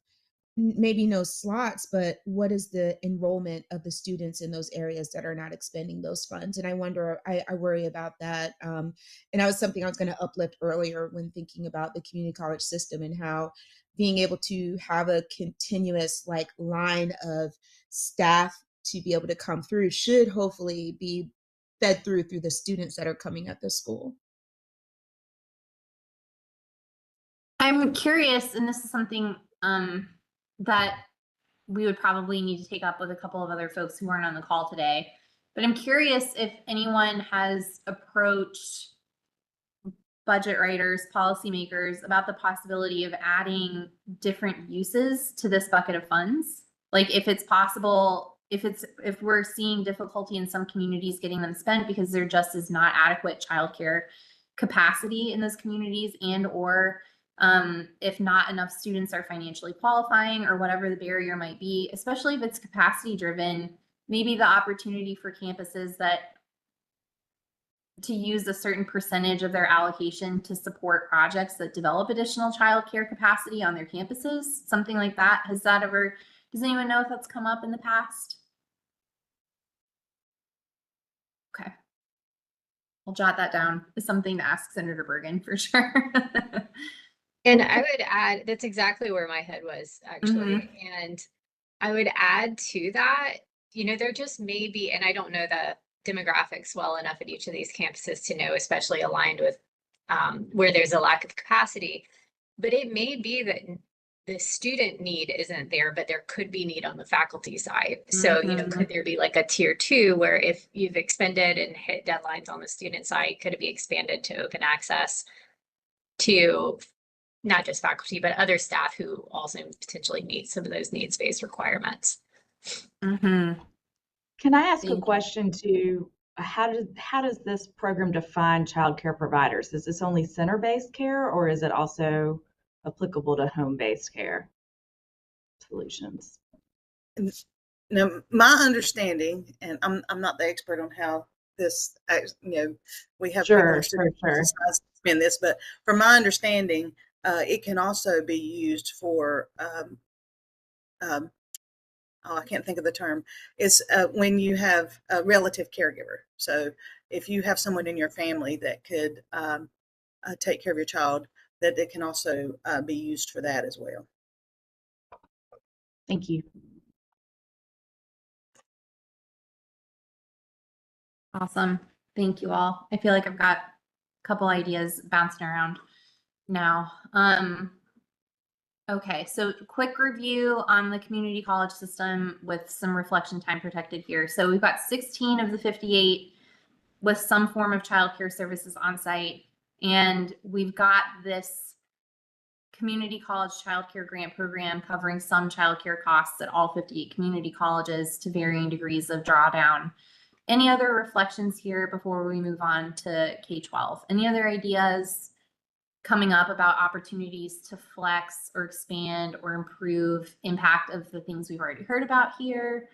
Speaker 5: maybe no slots, but what is the enrollment of the students in those areas that are not expending those funds? And I wonder, I worry about that. And that was something I was going to uplift earlier when thinking about the community college system and how being able to have a continuous like line of staff to be able to come through should hopefully be fed through the students that are coming at the school.
Speaker 1: I'm curious, and this is something that we would probably need to take up with a couple of other folks who aren't on the call today. But I'm curious if anyone has approached budget writers, policymakers about the possibility of adding different uses to this bucket of funds. Like if it's possible, if we're seeing difficulty in some communities getting them spent because there just is not adequate childcare capacity in those communities, and or if not enough students are financially qualifying or whatever the barrier might be, especially if it's capacity driven, maybe the opportunity for campuses that to use a certain percentage of their allocation to support projects that develop additional childcare capacity on their campuses, something like that. Does anyone know if that's come up in the past? Okay. I'll jot that down as something to ask Senator Bergen for sure.
Speaker 3: And I would add, that's exactly where my head was actually. And I would add to that, there just may be, and I don't know the demographics well enough at each of these campuses to know, especially aligned with where there's a lack of capacity, but it may be that the student need isn't there, but there could be need on the faculty side. So, could there be like a tier 2 where if you've expended and hit deadlines on the student side, could it be expanded to open access to not just faculty, but other staff who also potentially meet some of those needs-based requirements?
Speaker 2: Can I ask a question too? How does this program define child care providers? Is this only center-based care, or is it also applicable to home-based care solutions?
Speaker 6: Now, my understanding, and I'm not the expert on how this, we have
Speaker 2: Sure.
Speaker 6: spend this, but from my understanding, it can also be used for, I can't think of the term. It's when you have a relative caregiver. So if you have someone in your family that could take care of your child, that it can also be used for that as well.
Speaker 2: Thank you.
Speaker 1: Awesome. Thank you all. I feel like I've got a couple ideas bouncing around now. Okay, so quick review on the community college system with some reflection time protected here. So we've got 16 of the 58 with some form of childcare services on site. And we've got this community college childcare grant program covering some childcare costs at all 58 community colleges to varying degrees of drawdown. Any other reflections here before we move on to K-12? Any other ideas coming up about opportunities to flex or expand or improve impact of the things we've already heard about here,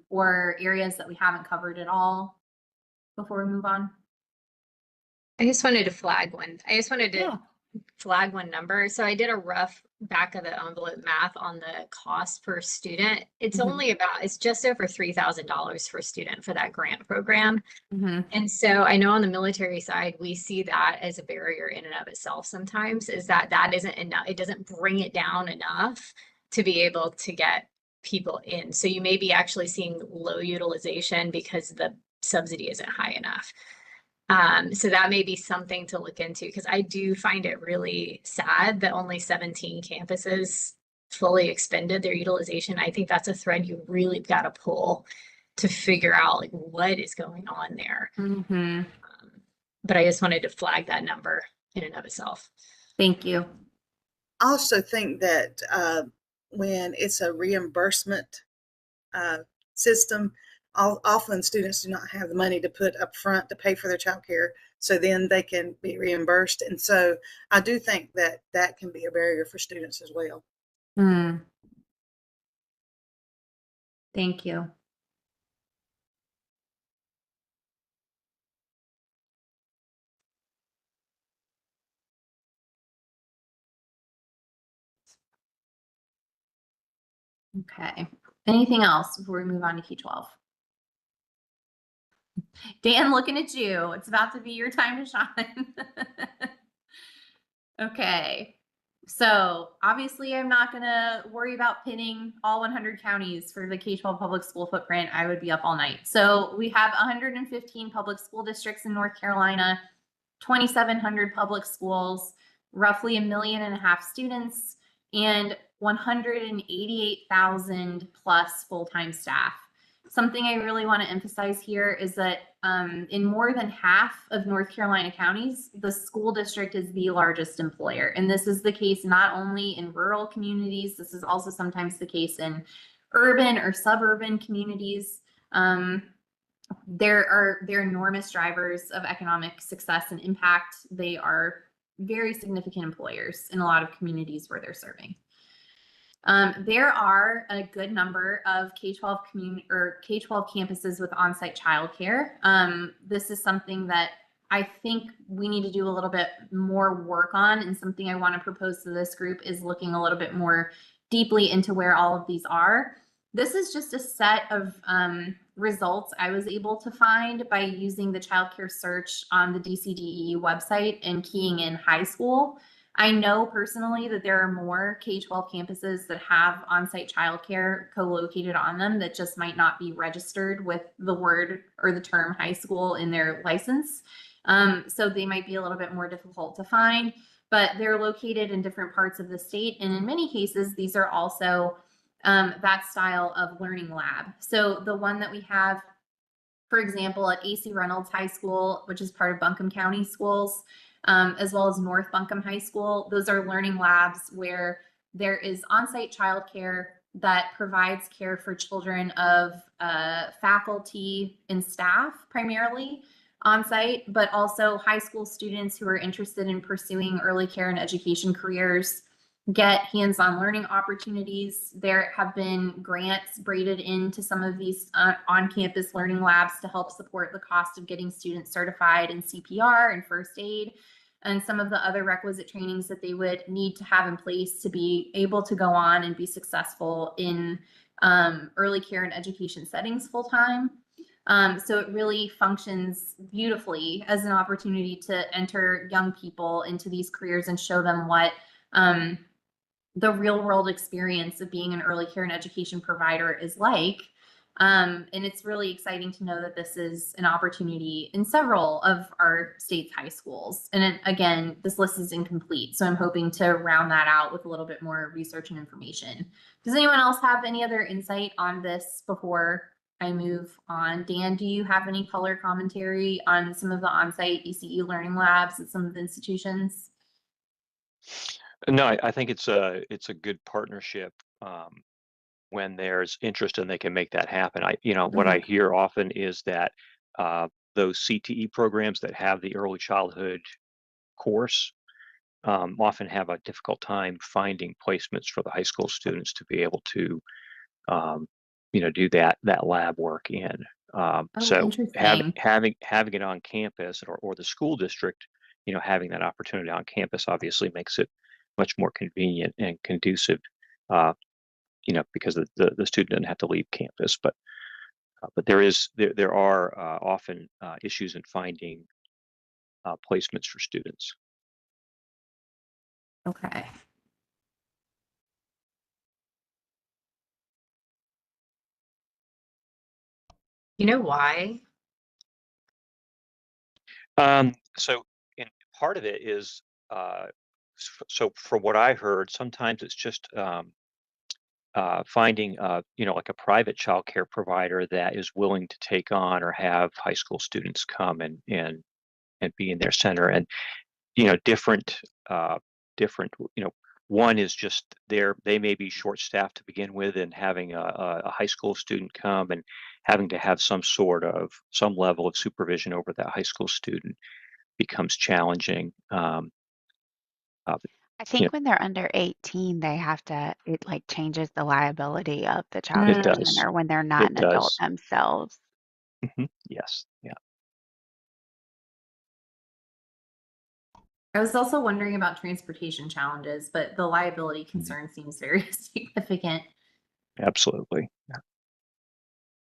Speaker 1: or areas that we haven't covered at all before we move on?
Speaker 3: I just wanted to flag one. Flag one number. So I did a rough back of the envelope math on the cost per student. It's it's just over $3,000 per student for that grant program. And so I know on the military side, we see that as a barrier in and of itself sometimes, is that isn't enough. It doesn't bring it down enough to be able to get people in. So you may be actually seeing low utilization because the subsidy isn't high enough. So that may be something to look into, because I do find it really sad that only 17 campuses fully expended their utilization. I think that's a thread you really got to pull to figure out like what is going on there. But I just wanted to flag that number in and of itself.
Speaker 1: Thank you.
Speaker 6: I also think that when it's a reimbursement system, often students do not have the money to put up front to pay for their child care, so then they can be reimbursed. And so I do think that that can be a barrier for students as well.
Speaker 1: Thank you. Okay. Anything else before we move on to K-12? Dan, looking at you. It's about to be your time to shine. Okay. So obviously I'm not gonna worry about pinning all 100 counties for the K-12 public school footprint. I would be up all night. So we have 115 public school districts in North Carolina, 2,700 public schools, roughly 1.5 million students, and 188,000 plus full-time staff. Something I really want to emphasize here is that in more than half of North Carolina counties, the school district is the largest employer. And this is the case not only in rural communities, this is also sometimes the case in urban or suburban communities. They're enormous drivers of economic success and impact. They are very significant employers in a lot of communities where they're serving. There are a good number of K-12 K-12 campuses with on-site childcare. This is something that I think we need to do a little bit more work on, and something I want to propose to this group is looking a little bit more deeply into where all of these are. This is just a set of results I was able to find by using the childcare search on the DCDE website and keying in high school. I know personally that there are more K-12 campuses that have on-site childcare co-located on them that just might not be registered with the word or the term high school in their license. So they might be a little bit more difficult to find, but they're located in different parts of the state. And in many cases, these are also that style of learning lab. So the one that we have, for example, at AC Reynolds High School, which is part of Buncombe County Schools, as well as North Buncombe High School. Those are learning labs where there is on-site childcare that provides care for children of faculty and staff primarily on-site, but also high school students who are interested in pursuing early care and education careers get hands-on learning opportunities. There have been grants braided into some of these on-campus learning labs to help support the cost of getting students certified in CPR and first aid, and some of the other requisite trainings that they would need to have in place to be able to go on and be successful in early care and education settings full-time. So it really functions beautifully as an opportunity to enter young people into these careers and show them what the real world experience of being an early care and education provider is like. And it's really exciting to know that this is an opportunity in several of our state's high schools. And again, this list is incomplete, so I'm hoping to round that out with a little bit more research and information. Does anyone else have any other insight on this before I move on? Dan, do you have any color commentary on some of the on-site ECE learning labs at some of the institutions?
Speaker 9: No, I think it's a good partnership when there's interest and they can make that happen. What I hear often is that those CTE programs that have the early childhood course often have a difficult time finding placements for the high school students to be able to do that lab work in. So having it on campus or the school district, having that opportunity on campus obviously makes it much more convenient and conducive, because the student doesn't have to leave campus. But there are often issues in finding placements for students.
Speaker 1: Okay.
Speaker 3: You know why?
Speaker 9: So part of it is, so from what I heard, sometimes it's just finding, like a private childcare provider that is willing to take on or have high school students come and be in their center. And, different, one is just they may be short-staffed to begin with, and having a high school student come and having to have some level of supervision over that high school student becomes challenging.
Speaker 7: I think when they're under 18, it like changes the liability of the child
Speaker 9: It
Speaker 7: care
Speaker 9: does.
Speaker 7: center when they're not
Speaker 9: It
Speaker 7: an adult
Speaker 9: does.
Speaker 7: themselves.
Speaker 9: Yes. Yeah.
Speaker 1: I was also wondering about transportation challenges, but the liability concern seems very significant.
Speaker 9: Absolutely.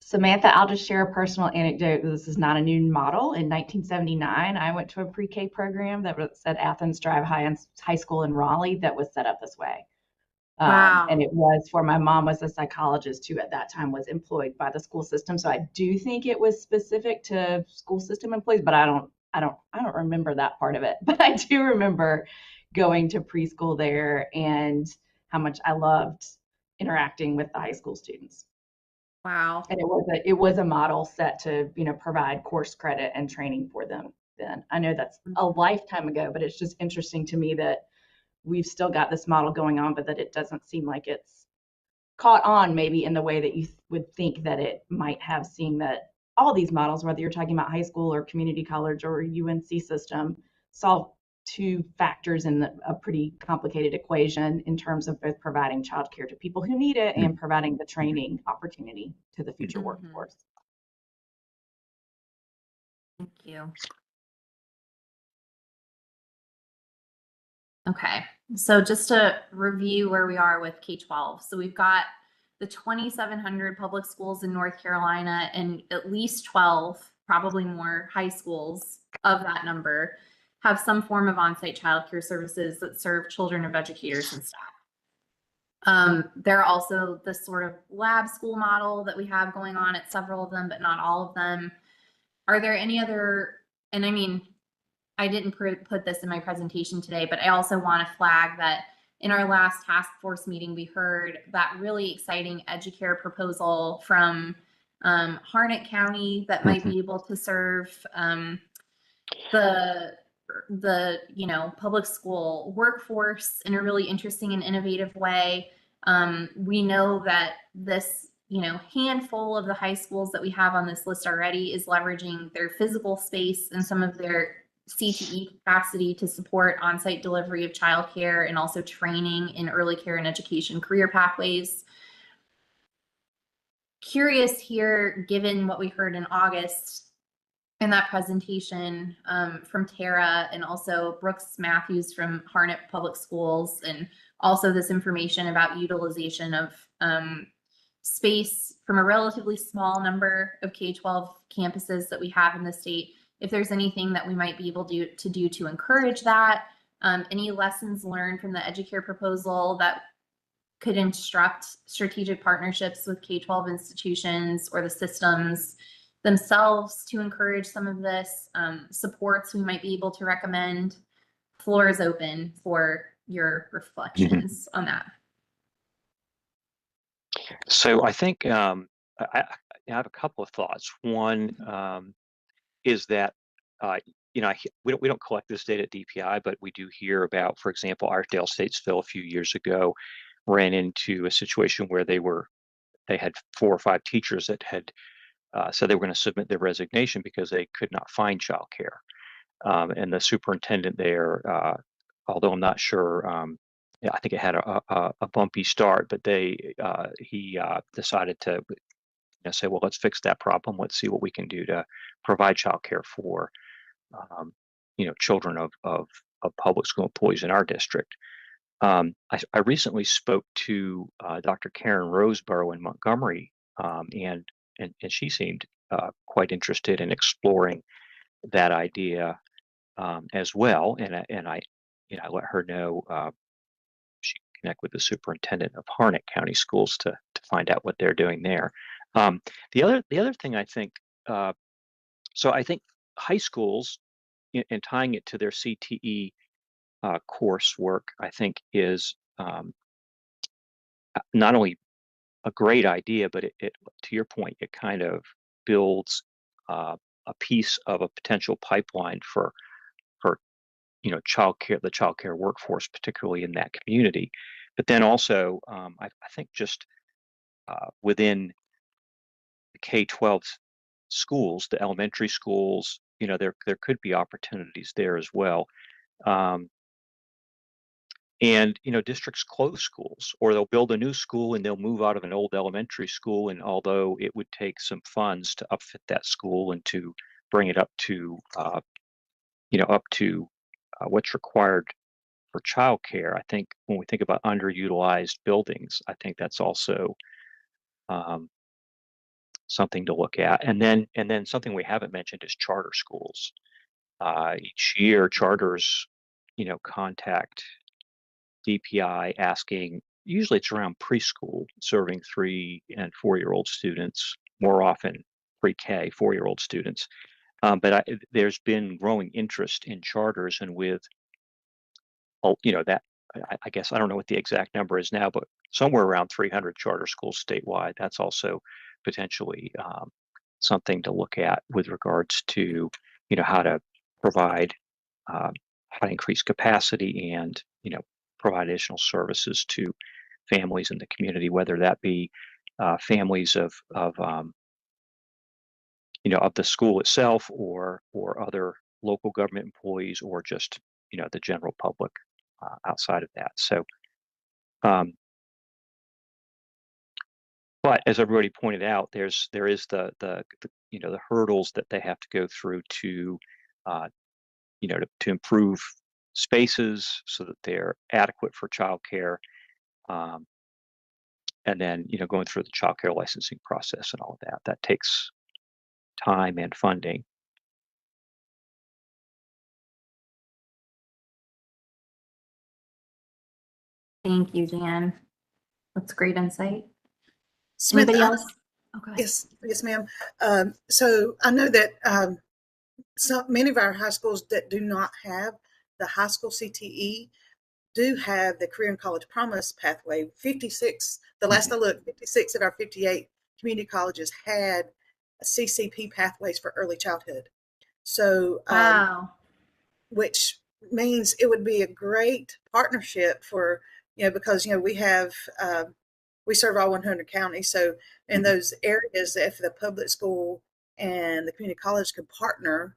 Speaker 2: Samantha, I'll just share a personal anecdote. This is not a new model. In 1979, I went to a pre-K program that was at Athens Drive High School in Raleigh that was set up this way. And
Speaker 1: Wow.
Speaker 2: it was for my mom was a psychologist who at that time was employed by the school system. So I do think it was specific to school system employees, but I don't remember that part of it. But I do remember going to preschool there and how much I loved interacting with the high school students.
Speaker 1: Wow.
Speaker 2: And it was a model set to, provide course credit and training for them then. I know that's a lifetime ago, but it's just interesting to me that we've still got this model going on, but that it doesn't seem like it's caught on maybe in the way that you would think that it might have, seeing that all these models, whether you're talking about high school or community college or UNC system, solve two factors in a pretty complicated equation in terms of both providing childcare to people who need it and providing the training opportunity to the future workforce.
Speaker 1: Thank you. Okay, so just to review where we are with K-12. So we've got the 2,700 public schools in North Carolina and at least 12, probably more, high schools of that number have some form of on-site childcare services that serve children of educators and staff. There are also this sort of lab school model that we have going on at several of them, but not all of them. Are there any other, and I mean, I didn't put this in my presentation today, but I also want to flag that in our last task force meeting, we heard that really exciting Educare proposal from Harnett County that might be able to serve the public school workforce in a really interesting and innovative way. We know that this handful of the high schools that we have on this list already is leveraging their physical space and some of their CTE capacity to support on-site delivery of childcare and also training in early care and education career pathways. Curious here, given what we heard in August in that presentation from Tara and also Brooks Matthews from Harnett Public Schools, and also this information about utilization of space from a relatively small number of K-12 campuses that we have in the state. If there's anything that we might be able to do to encourage that, any lessons learned from the Educare proposal that could instruct strategic partnerships with K-12 institutions or the systems themselves to encourage some of this, supports we might be able to recommend. Floor is open for your reflections on that.
Speaker 9: So I think I have a couple of thoughts. One is that we don't collect this data at DPI, but we do hear about, for example, Archdale Statesville a few years ago ran into a situation where they had 4 or 5 teachers that had said they were going to submit their resignation because they could not find childcare. And the superintendent there, although I'm not sure, I think it had a bumpy start, but he decided to say, well, let's fix that problem. Let's see what we can do to provide childcare for children of public school employees in our district. I recently spoke to Dr. Karen Roseborough in Montgomery, and she seemed quite interested in exploring that idea as well. And I let her know she can connect with the superintendent of Harnett County Schools to find out what they're doing there. The other thing I think, so I think high schools and tying it to their CTE coursework, I think is not only a great idea, but it to your point, it kind of builds a piece of a potential pipeline for childcare, the childcare workforce, particularly in that community. But then also, I think just within the K-12 schools, the elementary schools, there could be opportunities there as well. And districts close schools, or they'll build a new school and they'll move out of an old elementary school. And although it would take some funds to upfit that school and to bring it up to what's required for childcare, I think when we think about underutilized buildings, I think that's also something to look at. And then something we haven't mentioned is charter schools. Each year, charters, contact DPI asking, usually it's around preschool, serving 3 and 4-year-old students, more often pre-K, 4-year-old students. But there's been growing interest in charters, and with, that, I guess, I don't know what the exact number is now, but somewhere around 300 charter schools statewide. That's also potentially something to look at with regards to, how to provide, how to increase capacity and, provide additional services to families in the community, whether that be families of of the school itself, or other local government employees, or just the general public outside of that. So, but as everybody pointed out, there is the hurdles that they have to go through to to improve spaces so that they're adequate for childcare. And then, going through the childcare licensing process and all of that. That takes time and funding.
Speaker 1: Thank you, Dan. That's great insight.
Speaker 6: Smith,
Speaker 1: Anybody else? Okay.
Speaker 6: Yes, ma'am. So I know that many of our high schools that do not have the high school CTE do have the Career and College Promise pathway. 56, the last I looked, 56 of our 58 community colleges had CCP pathways for early childhood. So,
Speaker 1: Wow.
Speaker 6: which means it would be a great partnership for, because, we have, we serve all 100 counties. So in those areas, if the public school and the community college could partner,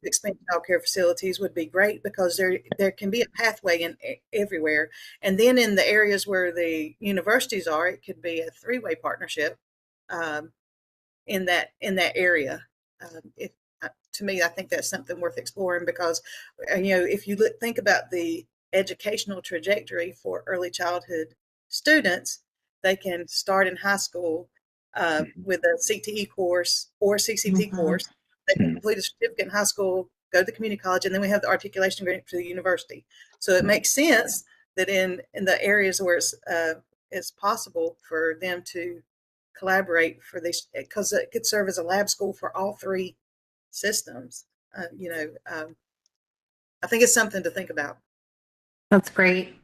Speaker 6: expand childcare facilities would be great, because there can be a pathway in everywhere. And then in the areas where the universities are, it could be a 3-way partnership in that area. To me, I think that's something worth exploring, because if you think about the educational trajectory for early childhood students, they can start in high school with a CTE course or CCP course. They can complete a certificate in high school, go to the community college, and then we have the articulation grant to the university. So it makes sense that in the areas where it's possible for them to collaborate for this, because it could serve as a lab school for all 3 systems. I think it's something to think about.
Speaker 1: That's great.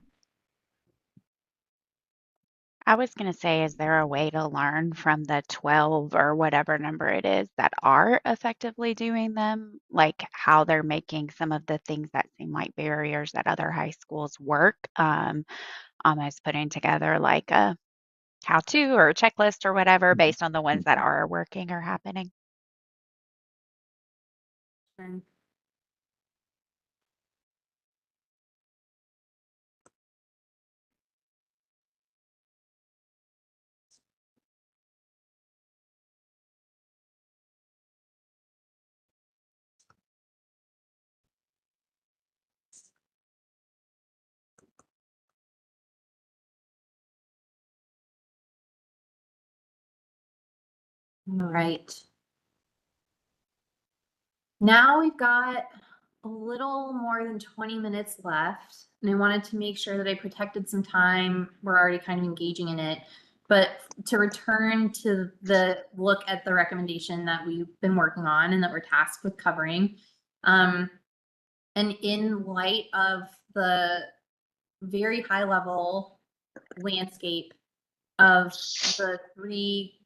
Speaker 7: I was going to say, is there a way to learn from the 12 or whatever number it is that are effectively doing them, like how they're making some of the things that seem like barriers at other high schools work? Almost putting together like a how-to or a checklist or whatever based on the ones that are working or happening.
Speaker 1: All right. Now we've got a little more than 20 minutes left, and I wanted to make sure that I protected some time. We're already kind of engaging in it, but to return to the look at the recommendation that we've been working on and that we're tasked with covering. And in light of the very high level landscape of the 3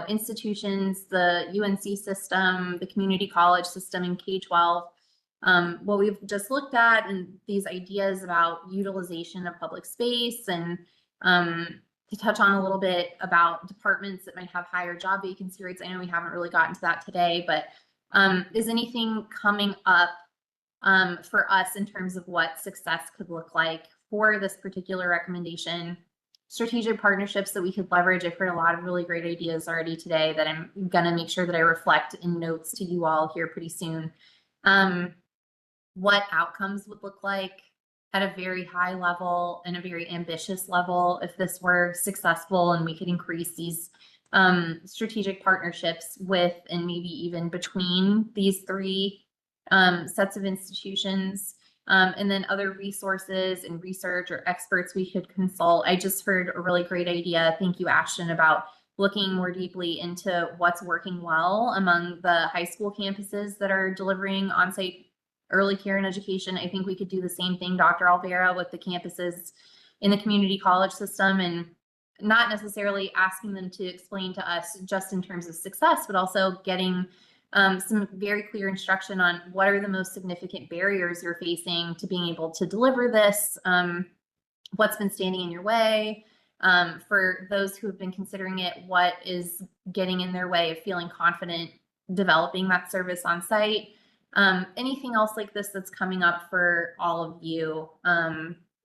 Speaker 1: institutions, the UNC system, the community college system, and K-12. What we've just looked at, and these ideas about utilization of public space, and to touch on a little bit about departments that might have higher job vacancy rates. I know we haven't really gotten to that today, but is anything coming up for us in terms of what success could look like for this particular recommendation? Strategic partnerships that we could leverage. I've heard a lot of really great ideas already today that I'm going to make sure that I reflect in notes to you all here pretty soon. What outcomes would look like, at a very high level and a very ambitious level if this were successful and we could increase these strategic partnerships with and maybe even between these three sets of institutions. And then other resources and research or experts we could consult. I just heard a really great idea. Thank you, Ashton, about looking more deeply into what's working well among the high school campuses that are delivering on-site early care and education. I think we could do the same thing, Dr. Alvera, with the campuses in the community college system, and not necessarily asking them to explain to us just in terms of success, but also getting some very clear instruction on what are the most significant barriers you're facing to being able to deliver this, what's been standing in your way. For those who have been considering it, what is getting in their way of feeling confident developing that service on site? Anything else like this that's coming up for all of you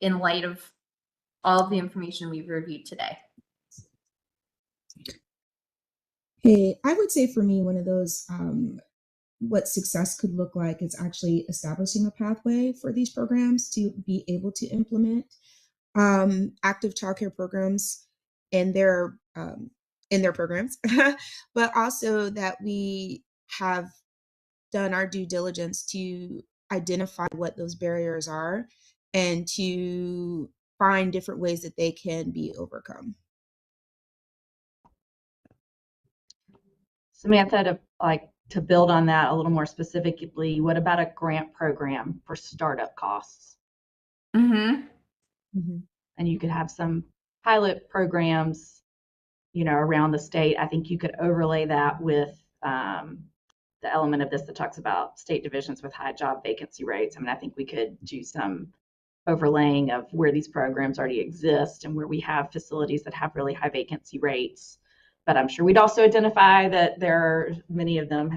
Speaker 1: in light of all of the information we've reviewed today?
Speaker 5: Hey, I would say for me, one of those, what success could look like is actually establishing a pathway for these programs to be able to implement active childcare programs in their programs, but also that we have done our due diligence to identify what those barriers are and to find different ways that they can be overcome.
Speaker 2: Samantha, to build on that a little more specifically, what about a grant program for startup costs?
Speaker 1: Mm-hmm.
Speaker 5: Mm-hmm.
Speaker 2: And you could have some pilot programs, around the state. I think you could overlay that with the element of this that talks about state divisions with high job vacancy rates. I mean, I think we could do some overlaying of where these programs already exist and where we have facilities that have really high vacancy rates. But I'm sure we'd also identify that there are many of them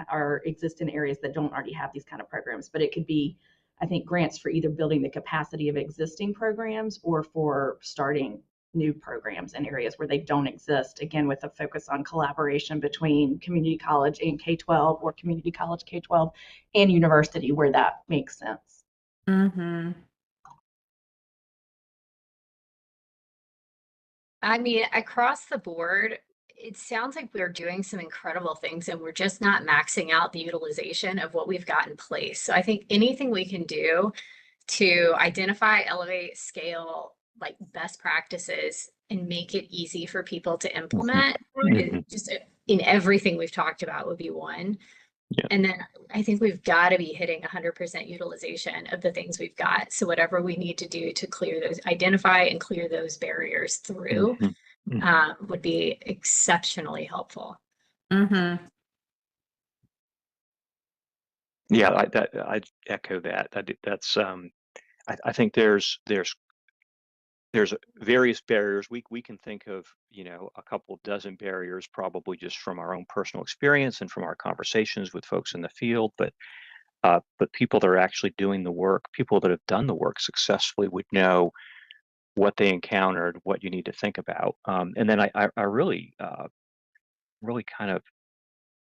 Speaker 2: exist in areas that don't already have these kind of programs. But it could be, I think, grants for either building the capacity of existing programs or for starting new programs in areas where they don't exist, again, with a focus on collaboration between community college and K-12 or community college K-12 and university where that makes sense.
Speaker 1: Mm-hmm.
Speaker 3: I mean, across the board, it sounds like we're doing some incredible things and we're just not maxing out the utilization of what we've got in place. So I think anything we can do to identify, elevate, scale, like best practices and make it easy for people to implement just in everything we've talked about would be one.
Speaker 9: Yeah.
Speaker 3: And then I think we've got to be hitting 100% utilization of the things we've got. So whatever we need to do to clear those, identify and clear those barriers through would be exceptionally helpful.
Speaker 1: Mm-hmm.
Speaker 9: Yeah, I'd echo that. That's I think there's various barriers. We can think of, a couple dozen barriers probably just from our own personal experience and from our conversations with folks in the field. But people that are actually doing the work, people that have done the work successfully would know what they encountered, what you need to think about. And then I really kind of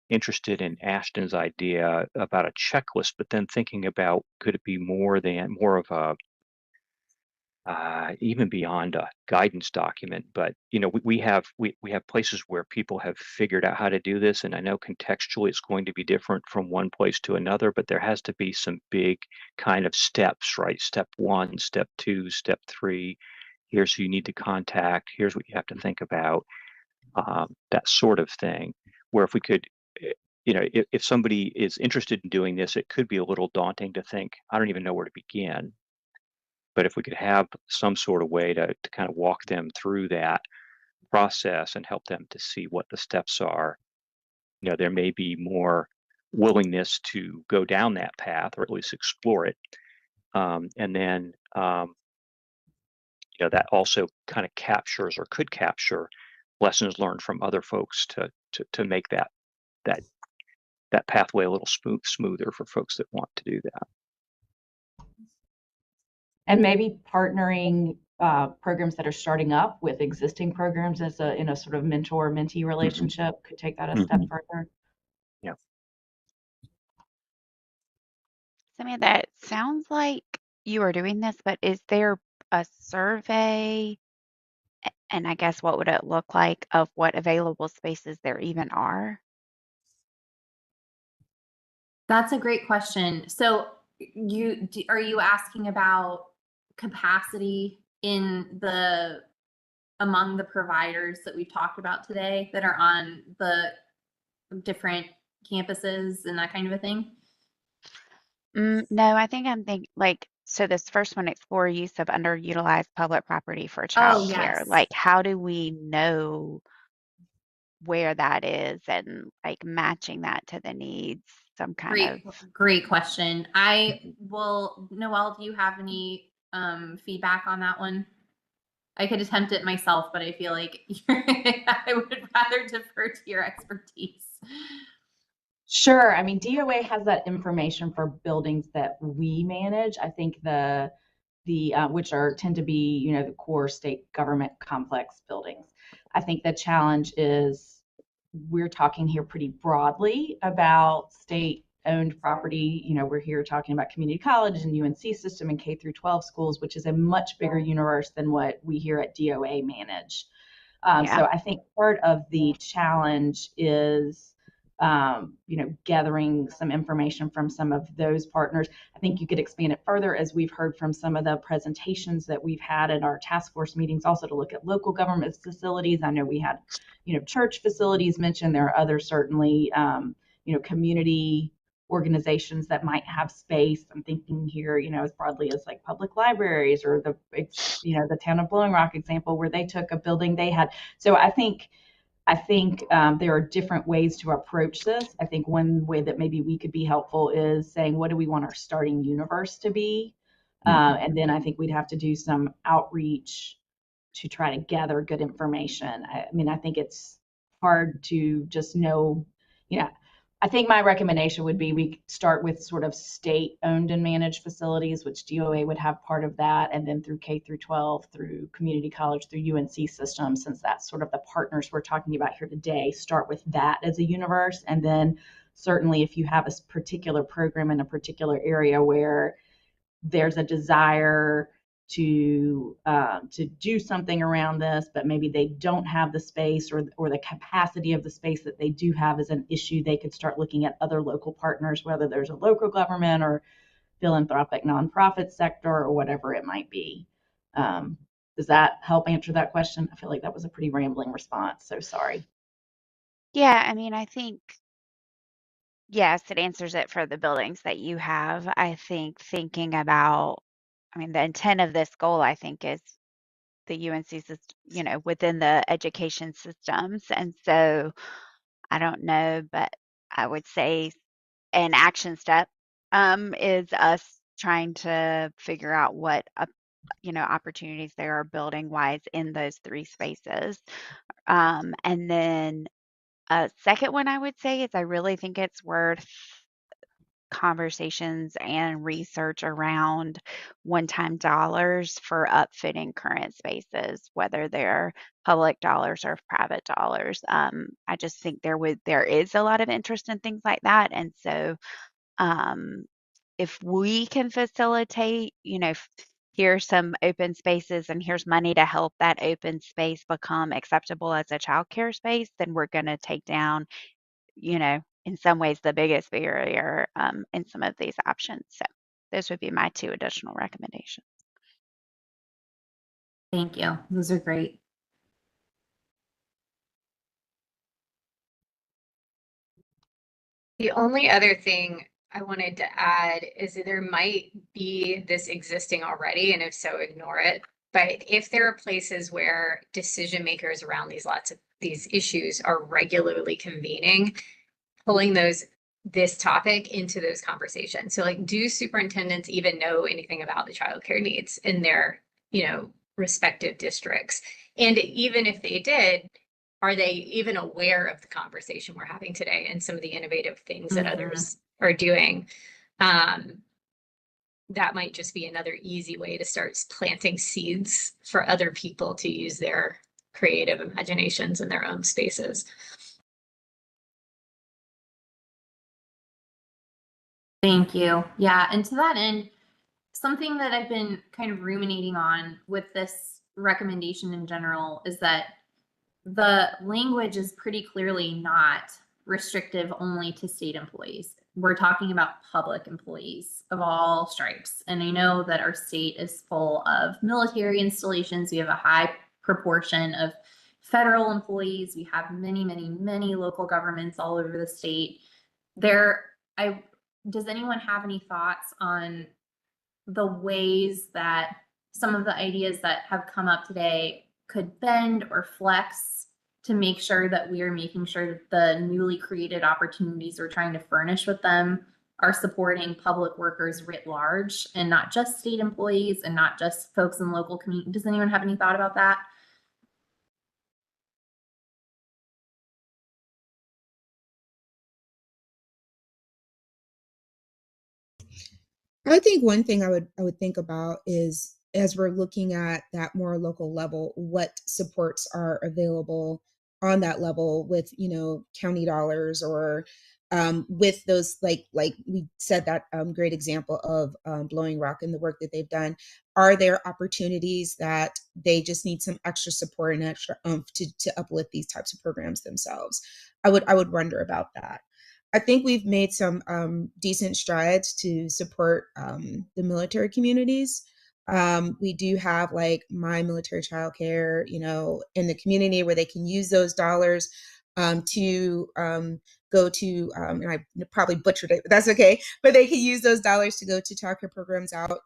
Speaker 9: interested in Ashton's idea about a checklist, but then thinking about could it be more of a even beyond a guidance document. But we have places where people have figured out how to do this, and I know contextually it's going to be different from one place to another, but there has to be some big kind of steps, right? Step 1, step 2, step 3. Here's who you need to contact. Here's what you have to think about. That sort of thing. Where if we could, if somebody is interested in doing this, it could be a little daunting to think, I don't even know where to begin. But if we could have some sort of way to kind of walk them through that process and help them to see what the steps are, there may be more willingness to go down that path or at least explore it. And then, that also kind of captures or could capture lessons learned from other folks to make that pathway a little smoother for folks that want to do that.
Speaker 2: And maybe partnering programs that are starting up with existing programs in a sort of mentor-mentee relationship could take that a step further.
Speaker 9: Yeah.
Speaker 7: Samantha, that sounds like you are doing this, but is there a survey? And I guess what would it look like of what available spaces there even are?
Speaker 1: That's a great question. So are you asking about capacity among the providers that we've talked about today that are on the different campuses and that kind of a thing?
Speaker 7: No, I think I'm thinking like, so this first one, explore use of underutilized public property for
Speaker 1: Oh,
Speaker 7: childcare.
Speaker 1: yes.
Speaker 7: Like, how do we know where that is and like matching that to the needs? Some kind of.
Speaker 1: Great question. Noelle, do you have any feedback on that one? I could attempt it myself, but I feel like I would rather defer to your expertise.
Speaker 2: Sure. I mean, DOA has that information for buildings that we manage. I think the which tend to be, the core state government complex buildings. I think the challenge is we're talking here pretty broadly about state-owned property. We're here talking about community college and UNC system and K through 12 schools, which is a much bigger universe than what we here at DOA manage.
Speaker 7: Yeah.
Speaker 2: So I think part of the challenge is, gathering some information from some of those partners. I think you could expand it further, as we've heard from some of the presentations that we've had at our task force meetings, also to look at local government facilities. I know we had, church facilities mentioned. There are other certainly, community organizations that might have space. I'm thinking here, as broadly as like public libraries or the town of Blowing Rock example where they took a building they had. So I think there are different ways to approach this. I think one way that maybe we could be helpful is saying, what do we want our starting universe to be? And then I think we'd have to do some outreach to try to gather good information. I mean, I think it's hard to just know, I think my recommendation would be we start with sort of state-owned and managed facilities, which DOA would have part of that, and then through K through 12, through community college, through UNC system, since that's sort of the partners we're talking about here today, start with that as a universe. And then certainly if you have a particular program in a particular area where there's a desire to do something around this, but maybe they don't have the space or the capacity of the space that they do have is an issue, they could start looking at other local partners, whether there's a local government or philanthropic nonprofit sector or whatever it might be. Does that help answer that question? I feel like that was a pretty rambling response, so sorry.
Speaker 7: Yeah, I mean, I think, yes, it answers it for the buildings that you have. I think thinking about, I mean, the intent of this goal, I think, is the UNC system, within the education systems. And so I don't know, but I would say an action step is us trying to figure out what opportunities there are building wise in those three spaces. And then a second one I would say is I really think it's worth conversations and research around one-time dollars for upfitting current spaces, whether they're public dollars or private dollars. I just think there is a lot of interest in things like that. And so if we can facilitate, here's some open spaces and here's money to help that open space become acceptable as a childcare space, then we're going to take down, in some ways the biggest barrier in some of these options. So those would be my two additional recommendations.
Speaker 1: Thank you. Those are great.
Speaker 3: The only other thing I wanted to add is that there might be this existing already, and if so, ignore it. But if there are places where decision makers around these issues are regularly convening, pulling this topic into those conversations. So like, do superintendents even know anything about the childcare needs in their, respective districts? And even if they did, are they even aware of the conversation we're having today and some of the innovative things that others are doing? That might just be another easy way to start planting seeds for other people to use their creative imaginations in their own spaces.
Speaker 1: Thank you. Yeah, and to that end, something that I've been kind of ruminating on with this recommendation in general is that the language is pretty clearly not restrictive only to state employees. We're talking about public employees of all stripes. And I know that our state is full of military installations. We have a high proportion of federal employees. We have many, many, many local governments all over the state. Does anyone have any thoughts on the ways that some of the ideas that have come up today could bend or flex to make sure that we are making sure that the newly created opportunities we're trying to furnish with them are supporting public workers writ large and not just state employees and not just folks in local community? Does anyone have any thought about that?
Speaker 5: I think one thing I would think about is, as we're looking at that more local level, what supports are available on that level with, county dollars, or with those, like we said, that great example of Blowing Rock and the work that they've done. Are there opportunities that they just need some extra support and extra to uplift these types of programs themselves? I would wonder about that. I think we've made some decent strides to support the military communities. We do have, like, My Military Child Care, in the community, where they can use those dollars to go to, and I probably butchered it, but that's okay. But they can use those dollars to go to childcare programs out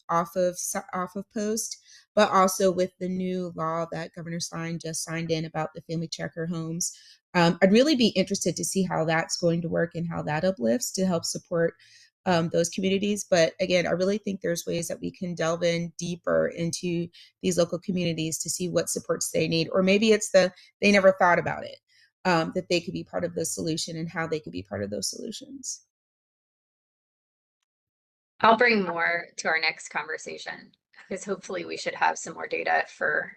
Speaker 5: off of post. But also with the new law that Governor Stein just signed in about the family checker homes, I'd really be interested to see how that's going to work and how that uplifts to help support those communities. But again, I really think there's ways that we can delve in deeper into these local communities to see what supports they need, or maybe it's they never thought about it, that they could be part of the solution and how they could be part of those solutions.
Speaker 3: I'll bring more to our next conversation, because hopefully we should have some more data for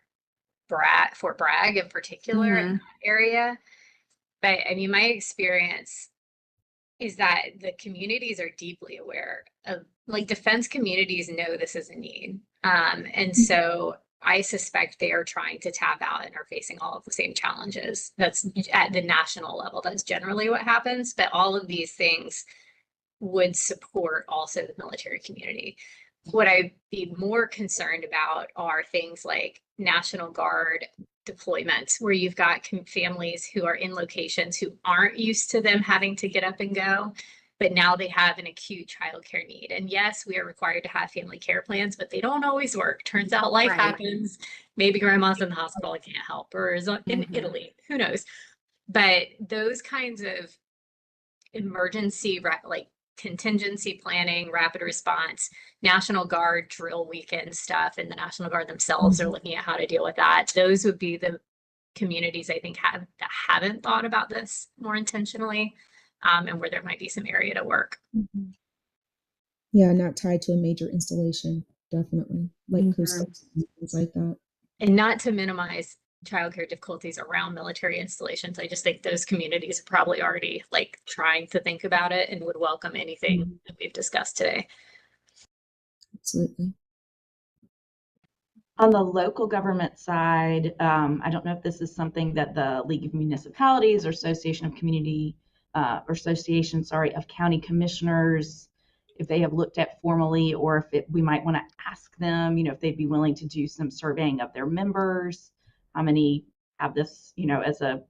Speaker 3: Bragg in particular in that area. But I mean, my experience is that the communities are deeply aware of, like, defense communities know this is a need. And so I suspect they are trying to tap out and are facing all of the same challenges. That's at the national level. That's generally what happens. But all of these things would support also the military community. What I'd be more concerned about are things like National Guard deployments, where you've got families who are in locations who aren't used to them having to get up and go, but now they have an acute childcare need. And yes, we are required to have family care plans, but they don't always work. Turns out life happens. Maybe grandma's in the hospital and can't help, or is in Italy, who knows? But those kinds of emergency, like contingency planning, rapid response, National Guard drill weekend stuff, and the National Guard themselves are looking at how to deal with that. Those would be the communities I think that haven't thought about this more intentionally, and where there might be some area to work.
Speaker 5: Yeah, not tied to a major installation, definitely, like coastal things like that.
Speaker 3: And not to minimize childcare difficulties around military installations, I just think those communities are probably already, like, trying to think about it and would welcome anything that we've discussed today.
Speaker 5: Absolutely.
Speaker 2: On the local government side, I don't know if this is something that the League of Municipalities or Association of County Commissioners, if they have looked at formally, or if we might want to ask them, if they'd be willing to do some surveying of their members. How many have this, as a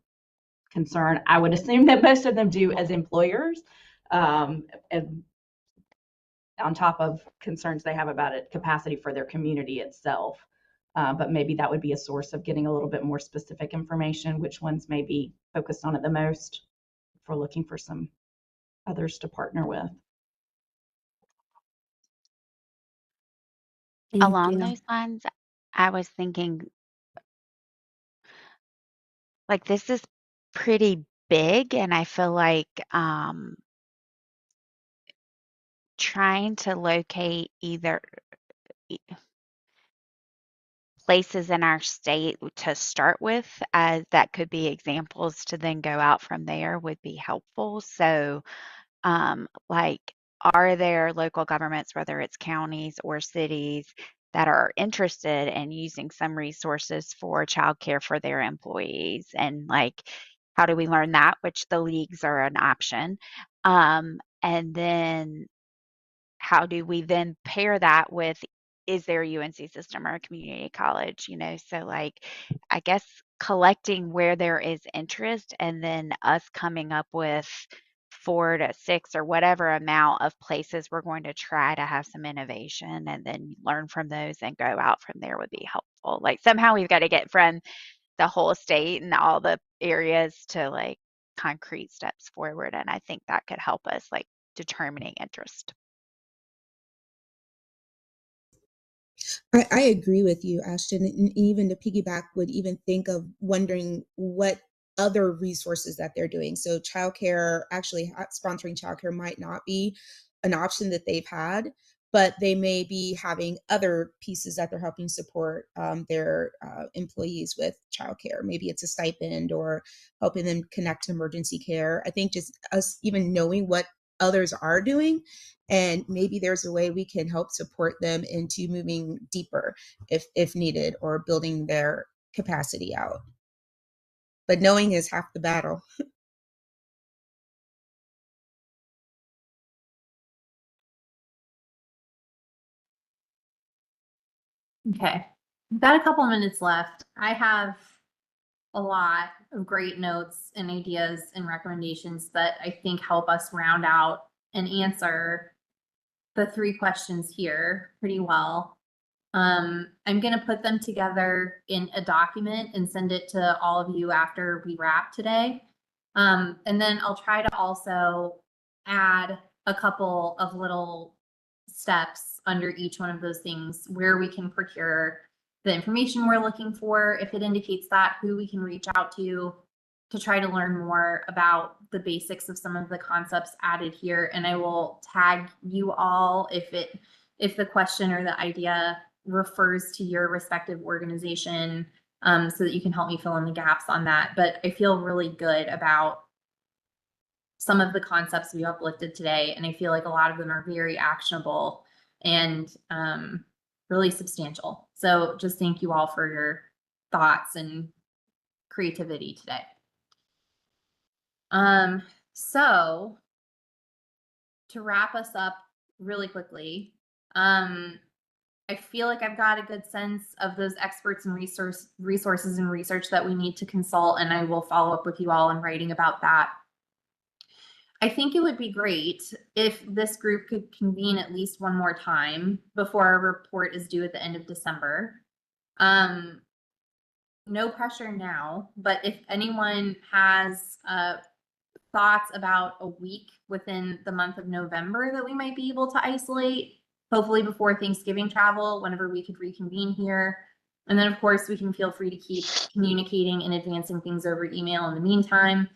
Speaker 2: concern? I would assume that most of them do as employers, and on top of concerns they have about it, capacity for their community itself. But maybe that would be a source of getting a little bit more specific information, which ones may be focused on it the most, if we're looking for some others to partner with.
Speaker 7: Along those lines, I was thinking, like, this is pretty big, and I feel like trying to locate either places in our state to start with, that could be examples to then go out from there, would be helpful. So, like, are there local governments, whether it's counties or cities, that are interested in using some resources for childcare for their employees? And like, how do we learn that? Which the leagues are an option. And then how do we then pair that with, is there a UNC system or a community college? So like, I guess collecting where there is interest and then us coming up with 4 to 6 or whatever amount of places we're going to try to have some innovation and then learn from those and go out from there would be helpful. Like somehow we've got to get from the whole state and all the areas to like concrete steps forward. And I think that could help us like determining interest.
Speaker 5: I agree with you, Ashton. And even to piggyback, would even think of wondering what other resources that they're doing. So childcare, actually sponsoring childcare might not be an option that they've had, but they may be having other pieces that they're helping support their employees with childcare. Maybe it's a stipend or helping them connect to emergency care. I think just us even knowing what others are doing, and maybe there's a way we can help support them into moving deeper if needed, or building their capacity out. But knowing is half the battle.
Speaker 1: Okay, we've got a couple minutes left. I have a lot of great notes and ideas and recommendations that I think help us round out and answer the 3 questions here pretty well. I'm going to put them together in a document and send it to all of you after we wrap today. And then I'll try to also add a couple of little steps under each one of those things where we can procure the information we're looking for, if it indicates that, who we can reach out to try to learn more about the basics of some of the concepts added here. And I will tag you all if the question or the idea refers to your respective organization, so that you can help me fill in the gaps on that. But I feel really good about some of the concepts we uplifted today, and I feel like a lot of them are very actionable and really substantial. So just thank you all for your thoughts and creativity today. So to wrap us up really quickly, I feel like I've got a good sense of those experts and resources and research that we need to consult, and I will follow up with you all in writing about that. I think it would be great if this group could convene at least one more time before our report is due at the end of December. No pressure now, but if anyone has thoughts about a week within the month of November that we might be able to isolate, hopefully before Thanksgiving travel, whenever we could reconvene here. And then of course we can feel free to keep communicating and advancing things over email in the meantime.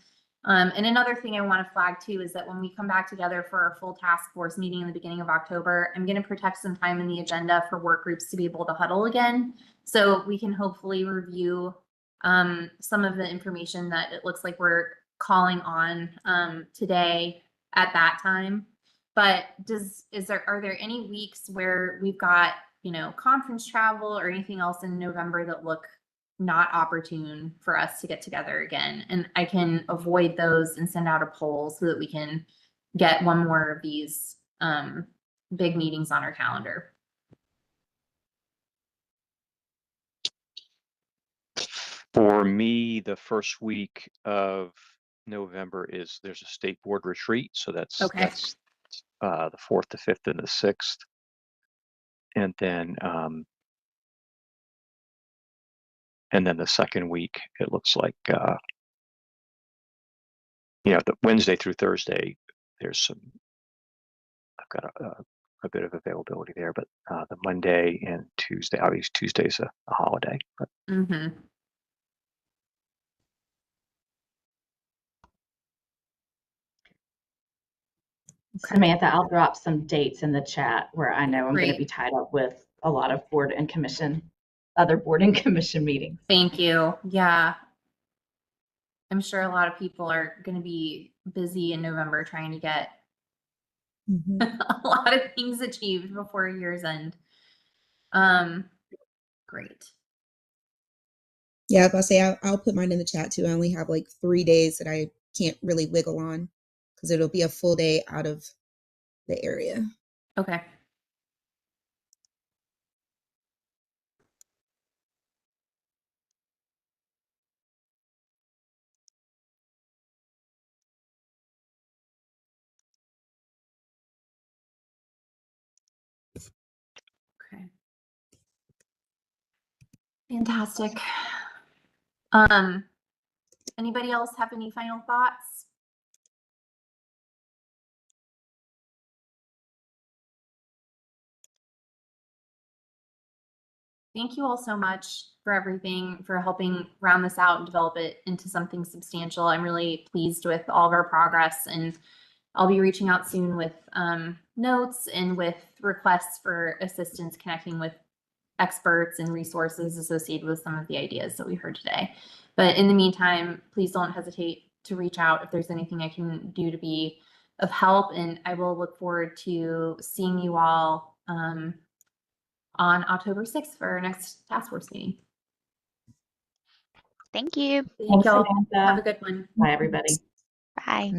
Speaker 1: And another thing I want to flag too is that when we come back together for our full task force meeting in the beginning of October, I'm going to protect some time in the agenda for work groups to be able to huddle again. So we can hopefully review some of the information that it looks like we're calling on today at that time. But are there any weeks where we've got, conference travel or anything else in November that look not opportune for us to get together again? And I can avoid those and send out a poll so that we can get one more of these big meetings on our calendar.
Speaker 9: For me, the first week of November there's a state board retreat, so that's
Speaker 1: Okay.
Speaker 9: that's the 4th, the 5th, and the 6th, and then the second week it looks like the Wednesday through Thursday I've got a bit of availability there, but the Monday and Tuesday, obviously Tuesday's a holiday. But
Speaker 2: Samantha, I'll drop some dates in the chat where I know I'm going to
Speaker 1: Great.
Speaker 2: be tied up with a lot of other board and commission meetings.
Speaker 1: Thank you. Yeah. I'm sure a lot of people are going to be busy in November trying to get
Speaker 5: Mhm.
Speaker 1: A lot of things achieved before year's end. Great.
Speaker 5: Yeah, if I say I'll put mine in the chat too. I only have like 3 days that I can't really wiggle on because it'll be a full day out of the area.
Speaker 1: Okay. Okay. Fantastic. Anybody else have any final thoughts? Thank you all so much for everything, for helping round this out and develop it into something substantial. I'm really pleased with all of our progress, and I'll be reaching out soon with notes and with requests for assistance connecting with experts and resources associated with some of the ideas that we heard today. But in the meantime, please don't hesitate to reach out if there's anything I can do to be of help. And I will look forward to seeing you all on October 6th for our next task force meeting.
Speaker 7: Thank you.
Speaker 1: Thank
Speaker 2: Thanks,
Speaker 1: y'all.
Speaker 2: Samantha.
Speaker 1: Have a good one.
Speaker 2: Bye, everybody.
Speaker 7: Bye.